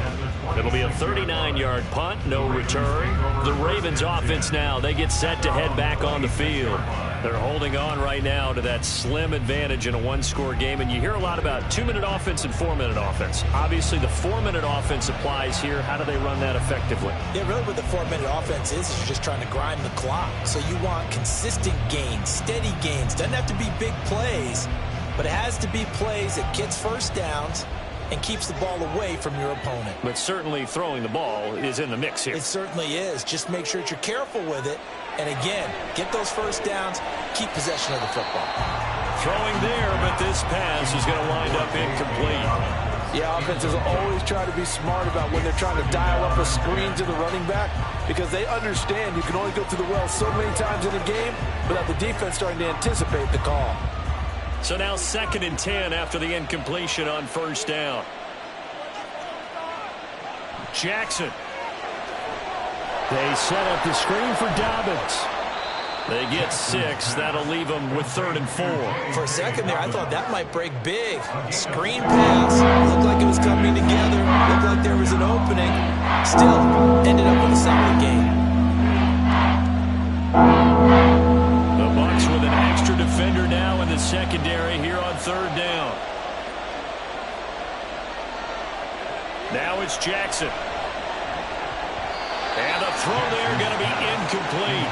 It'll be a 39-yard punt, no return. The Ravens offense now, they get set to head back on the field. They're holding on right now to that slim advantage in a one-score game, and you hear a lot about 2-minute offense and 4-minute offense. Obviously, the 4-minute offense applies here. How do they run that effectively?
Yeah, really what the 4-minute offense is you're just trying to grind the clock. So you want consistent gains, steady gains. Doesn't have to be big plays, but it has to be plays that gets first downs and keeps the ball away from your opponent.
But certainly throwing the ball is in the mix here.
It certainly is. Just make sure that you're careful with it. And again, get those first downs, keep possession of the football.
Throwing there, but this pass is going to wind up incomplete.
Yeah, offenses always try to be smart about when they're trying to dial up a screen to the running back because they understand you can only go through the well so many times in a game without the defense starting to anticipate the call.
So now 2nd and 10 after the incompletion on first down. Jackson.
They set up the screen for Dobbins.
They get 6. That'll leave them with 3rd and 4.
For a second there, I thought that might break big. Screen pass. Looked like it was coming together. Looked like there was an opening. Still, ended up with a solid game.
The Bucs with an extra defender now in the secondary here on 3rd down. Now it's Jackson. And the throw there going to be incomplete.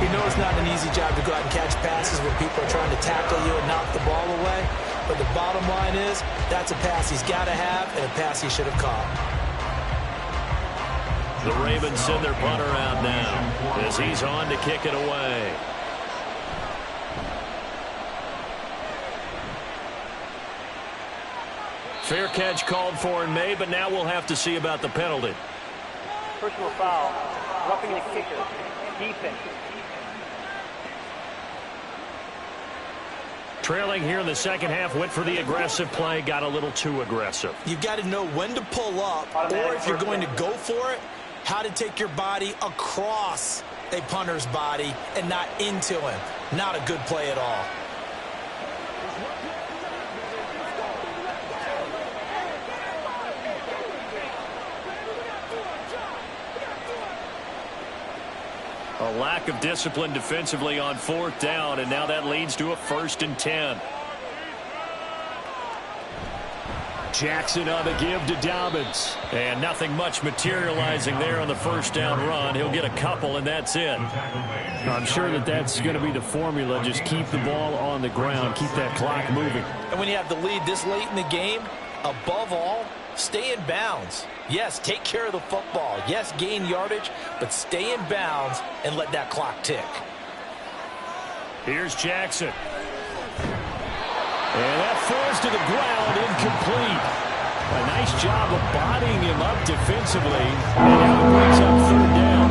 You know it's not an easy job to go out and catch passes when people are trying to tackle you and knock the ball away. But the bottom line is that's a pass he's got to have and a pass he should have caught.
The Ravens send their punter out now as he's on to kick it away. Fair catch called for and made, but now we'll have to see about the penalty.
Personal foul, roughing the kicker, defense.
trailing here in the second half, went for the aggressive play, got a little too aggressive.
You've got to know when to pull up, or if you're going to go for it, how to take your body across a punter's body and not into him. Not a good play at all.
A lack of discipline defensively on 4th down, and now that leads to a 1st and 10. Jackson on the give to Dobbins. And nothing much materializing there on the 1st down run. He'll get a couple, and that's it.
I'm sure that's going to be the formula. Just keep the ball on the ground. Keep that clock moving.
And when you have the lead this late in the game, above all, stay in bounds. Yes, take care of the football. Yes, gain yardage, but stay in bounds and let that clock tick.
Here's Jackson. And that falls to the ground, incomplete. A nice job of bodying him up defensively. And now it brings up 3rd down.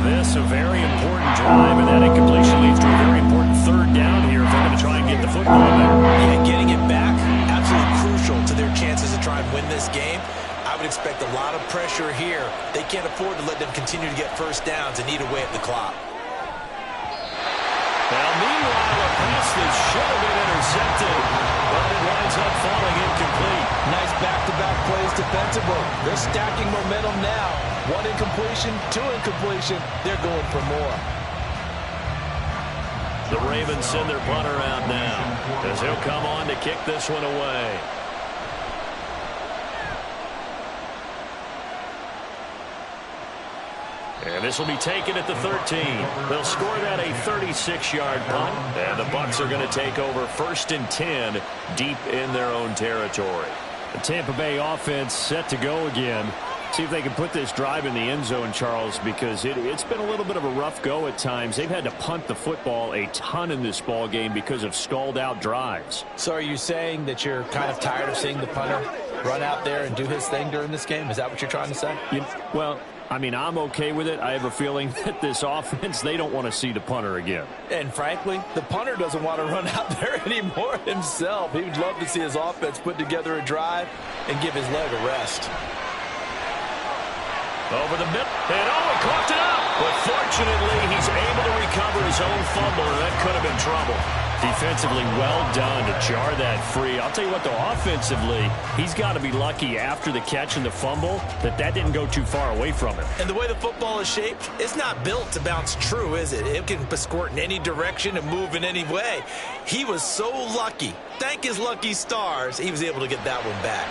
This a very important drive, and that incompletion leads to a very important 3rd down here if they're going to try and get the football back.
Yeah, getting it back, absolutely crucial to their chances to try and win this game. I would expect a lot of pressure here. They can't afford to let them continue to get 1st downs and eat away at the clock.
Now, meanwhile, a pass that should have been intercepted, but it winds up falling incomplete.
Nice back-to-back plays defensively. They're stacking momentum now. 1 incompletion, 2 incompletion. They're going for more.
The Ravens send their punter out now as he'll come on to kick this one away. And this will be taken at the 13. They'll score that a 36-yard punt, and the Bucs are going to take over 1st and 10 deep in their own territory.
The Tampa Bay offense set to go again. See if they can put this drive in the end zone, Charles, because it's been a little bit of a rough go at times. They've had to punt the football a ton in this ball game because of stalled-out drives.
So are you saying that you're kind of tired of seeing the punter run out there and do his thing during this game? Is that what you're trying to say?
Well, I mean, I'm okay with it. I have a feeling that this offense, they don't want to see the punter again.
And frankly, the punter doesn't want to run out there anymore himself. He would love to see his offense put together a drive and give his leg a rest.
Over the middle, and he caught it up. But fortunately, he's able to recover his own fumble, and that could have been trouble.
Defensively well done to jar that free. I'll tell you what, though, offensively, he's got to be lucky after the catch and the fumble that didn't go too far away from him.
And the way the football is shaped, it's not built to bounce true, is it? It can squirt in any direction and move in any way. He was so lucky. Thank his lucky stars, he was able to get that one back.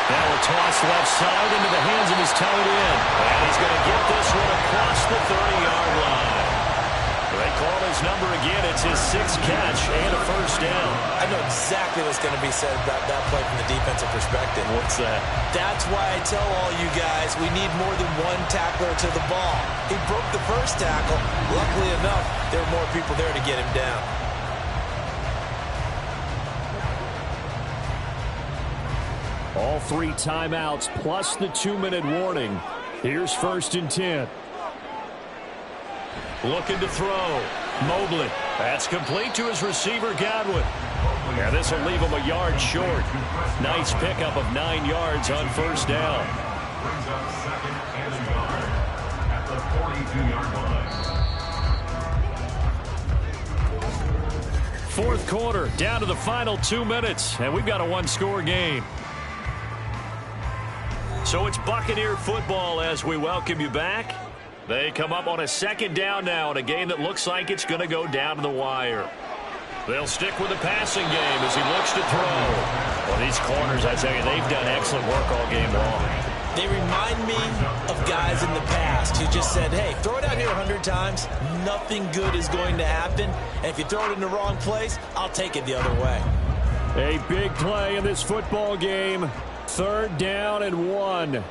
Now a toss left side into the hands of his tight end. And he's going to get this one across the 30-yard line. They call his number again. It's his 6th catch and a 1st down.
I know exactly what's going to be said about that play from the defensive perspective.
What's that?
That's why I tell all you guys we need more than one tackler to the ball. He broke the first tackle. Luckily enough, there were more people there to get him down.
All 3 timeouts plus the 2-minute warning. Here's 1st and 10.
Looking to throw. Mobley. That's complete to his receiver, Godwin. Yeah, this will leave him a yard short. Nice pickup of 9 yards on 1st down.
Brings up 2nd and a yard at the 42-yard line.
4th quarter, down to the final 2 minutes, and we've got a 1-score game. So it's Buccaneer football as we welcome you back. They come up on a 2nd down now in a game that looks like it's going to go down to the wire. They'll stick with the passing game as he looks to throw. Well, these corners, I tell you, they've done excellent work all game long.
They remind me of guys in the past who just said, hey, throw it out here 100 times. Nothing good is going to happen. And if you throw it in the wrong place, I'll take it the other way.
A big play in this football game. 3rd down and 1.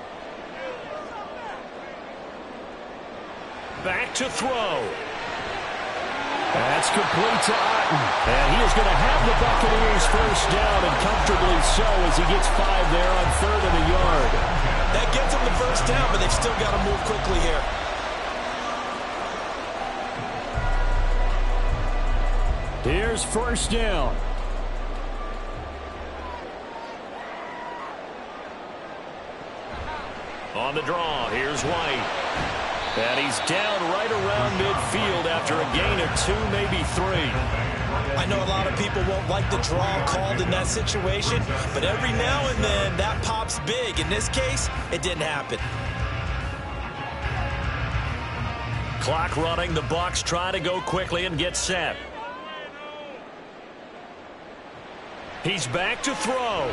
Back to throw.
That's complete to Otten. And he is going to have the Buccaneers 1st down, and comfortably so as he gets 5 there on 3rd and a yard.
That gets them the 1st down, but they've still got to move quickly here.
Here's first down. On the draw, here's White. And he's down right around midfield after a gain of 2, maybe 3.
I know a lot of people won't like the draw called in that situation, but every now and then that pops big. In this case, it didn't happen.
Clock running. The Bucs try to go quickly and get set. He's back to throw.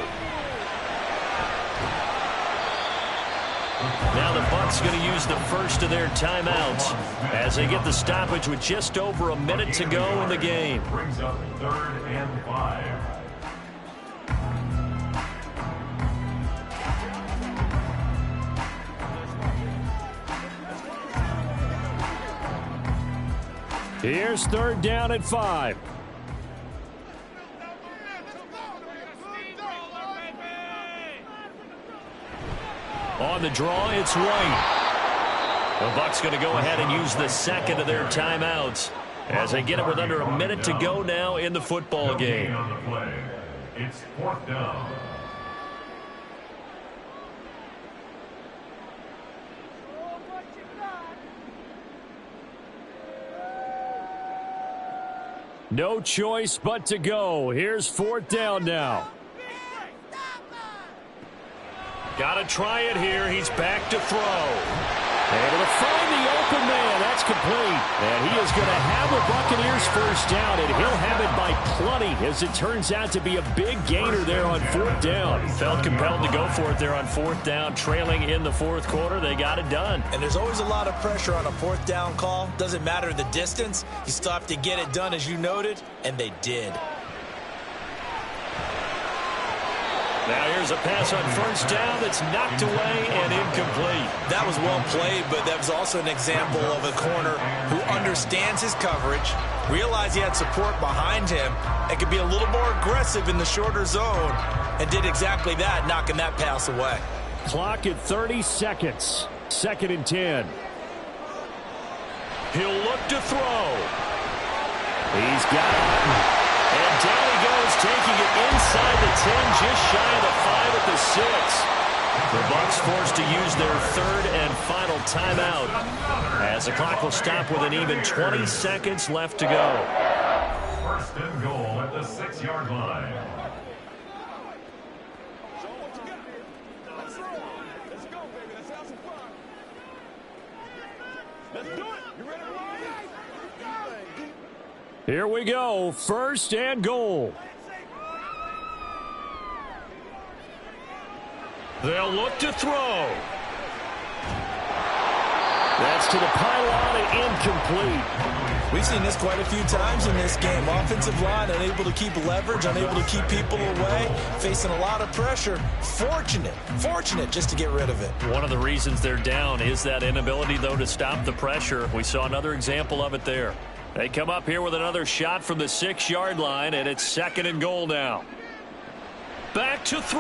Now the Bucs going to use the first of their timeouts as they get the stoppage with just over a minute to go in the game.
Brings up 3rd and 5.
Here's 3rd down at 5. On the draw, it's White. The Bucs going to go ahead and use the second of their timeouts as they get it with under a minute to go now in the football game.
On the play. It's 4th down.
No choice but to go. Here's 4th down now. Got to try it here. He's back to throw. Able to find the open man. That's complete. And he is going to have the Buccaneers first down, and he'll have it by plenty as it turns out to be a big gainer there on 4th down. Felt compelled to go for it there on 4th down, trailing in the 4th quarter. They got it done.
And there's always a lot of pressure on a 4th down call. Doesn't matter the distance. You still have to get it done, as you noted, and they did.
Now here's a pass on first down that's knocked away and incomplete.
That was well played, but that was also an example of a corner who understands his coverage, realized he had support behind him, and could be a little more aggressive in the shorter zone, and did exactly that, knocking that pass away.
Clock at 30 seconds. 2nd and 10. He'll look to throw. He's got it. And down he goes, taking it inside the 10, just shy of the 5 at the 6. The Bucs forced to use their 3rd and final timeout as the clock will stop with an even 20 seconds left to go.
1st and goal at the 6-yard line.
Here we go, 1st and goal. They'll look to throw. That's to the pylon and incomplete.
We've seen this quite a few times in this game. Offensive line unable to keep leverage, unable to keep people away, facing a lot of pressure. Fortunate just to get rid of it.
One of the reasons they're down is that inability, though, to stop the pressure. We saw another example of it there. They come up here with another shot from the 6-yard line, and it's 2nd and goal now. Back to throw.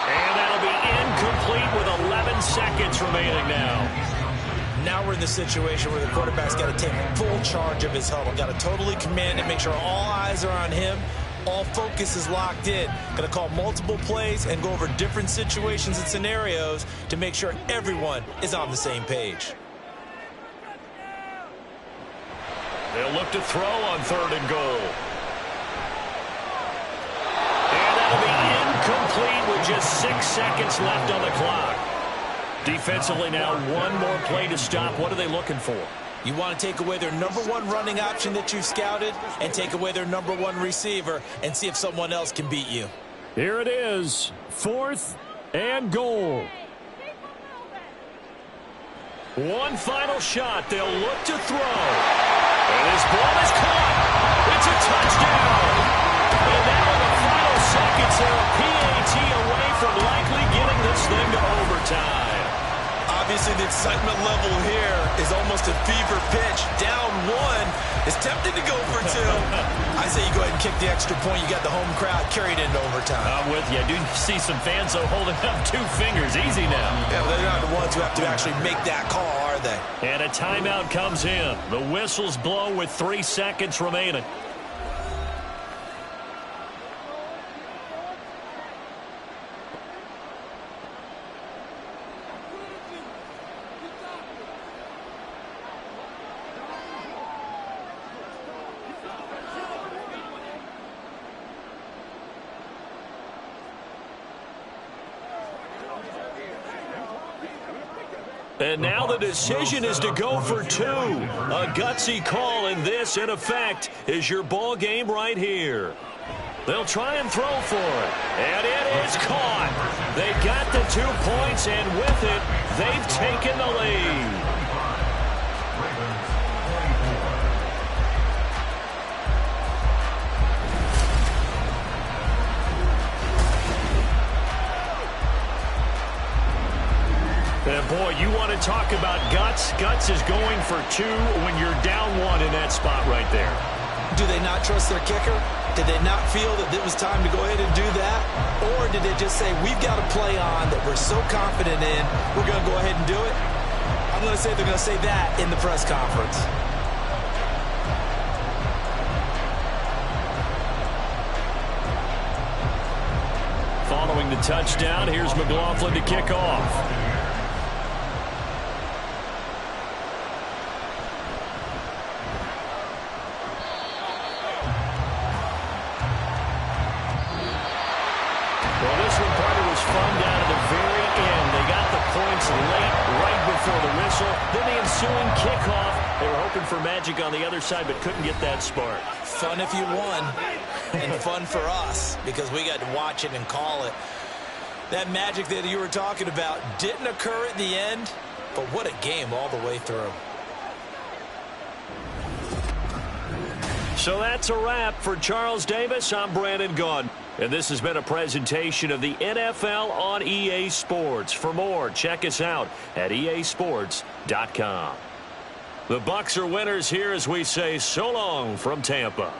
And that'll be incomplete with 11 seconds remaining now.
Now we're in the situation where the quarterback's got to take full charge of his huddle. Got to totally command it, make sure all eyes are on him. All focus is locked in. Going to call multiple plays and go over different situations and scenarios to make sure everyone is on the same page.
They'll look to throw on 3rd and goal. And that'll be incomplete with just 6 seconds left on the clock. Defensively now, one more play to stop. What are they looking for?
You want to take away their #1 running option that you've scouted and take away their #1 receiver and see if someone else can beat you.
Here it is, 4th and goal. One final shot. They'll look to throw. And his ball is caught. It's a touchdown. And now in the final seconds, they're a PAT away from likely getting this thing to overtime.
Obviously, the excitement level here is almost a fever pitch. Down 1 is tempted to go for 2. I say you go ahead and kick the extra point. You got the home crowd carried into overtime.
I'm with you. I do see some fans, though, holding up 2 fingers. Easy now.
Yeah, but they're not the ones who have to actually make that call, are
are they?
And a timeout comes in. The whistles blow with 3 seconds remaining. And now the decision is to go for 2. A gutsy call, and this, in effect, is your ball game right here. They'll try and throw for it. And it is caught. They got the 2 points, and with it, they've taken the lead. And boy, you want to talk about guts. Guts is going for 2 when you're down 1 in that spot right there.
Do they not trust their kicker? Did they not feel that it was time to go ahead and do that? Or did they just say, we've got a play on that we're so confident in, we're going to go ahead and do it? I'm going to say they're going to say that in the press conference.
Following the touchdown, here's McLaughlin to kick off. Well, this one, partner, was fun down to the very end. They got the points late, right before the whistle. Then the ensuing kickoff. They were hoping for magic on the other side, but couldn't get that spark.
Fun if you won, and fun for us, because we got to watch it and call it. That magic that you were talking about didn't occur at the end, but what a game all the way through.
So that's a wrap for Charles Davis. I'm Brandon Gaudin. And this has been a presentation of the NFL on EA Sports. For more, check us out at easports.com. The Bucs are winners here as we say so long from Tampa.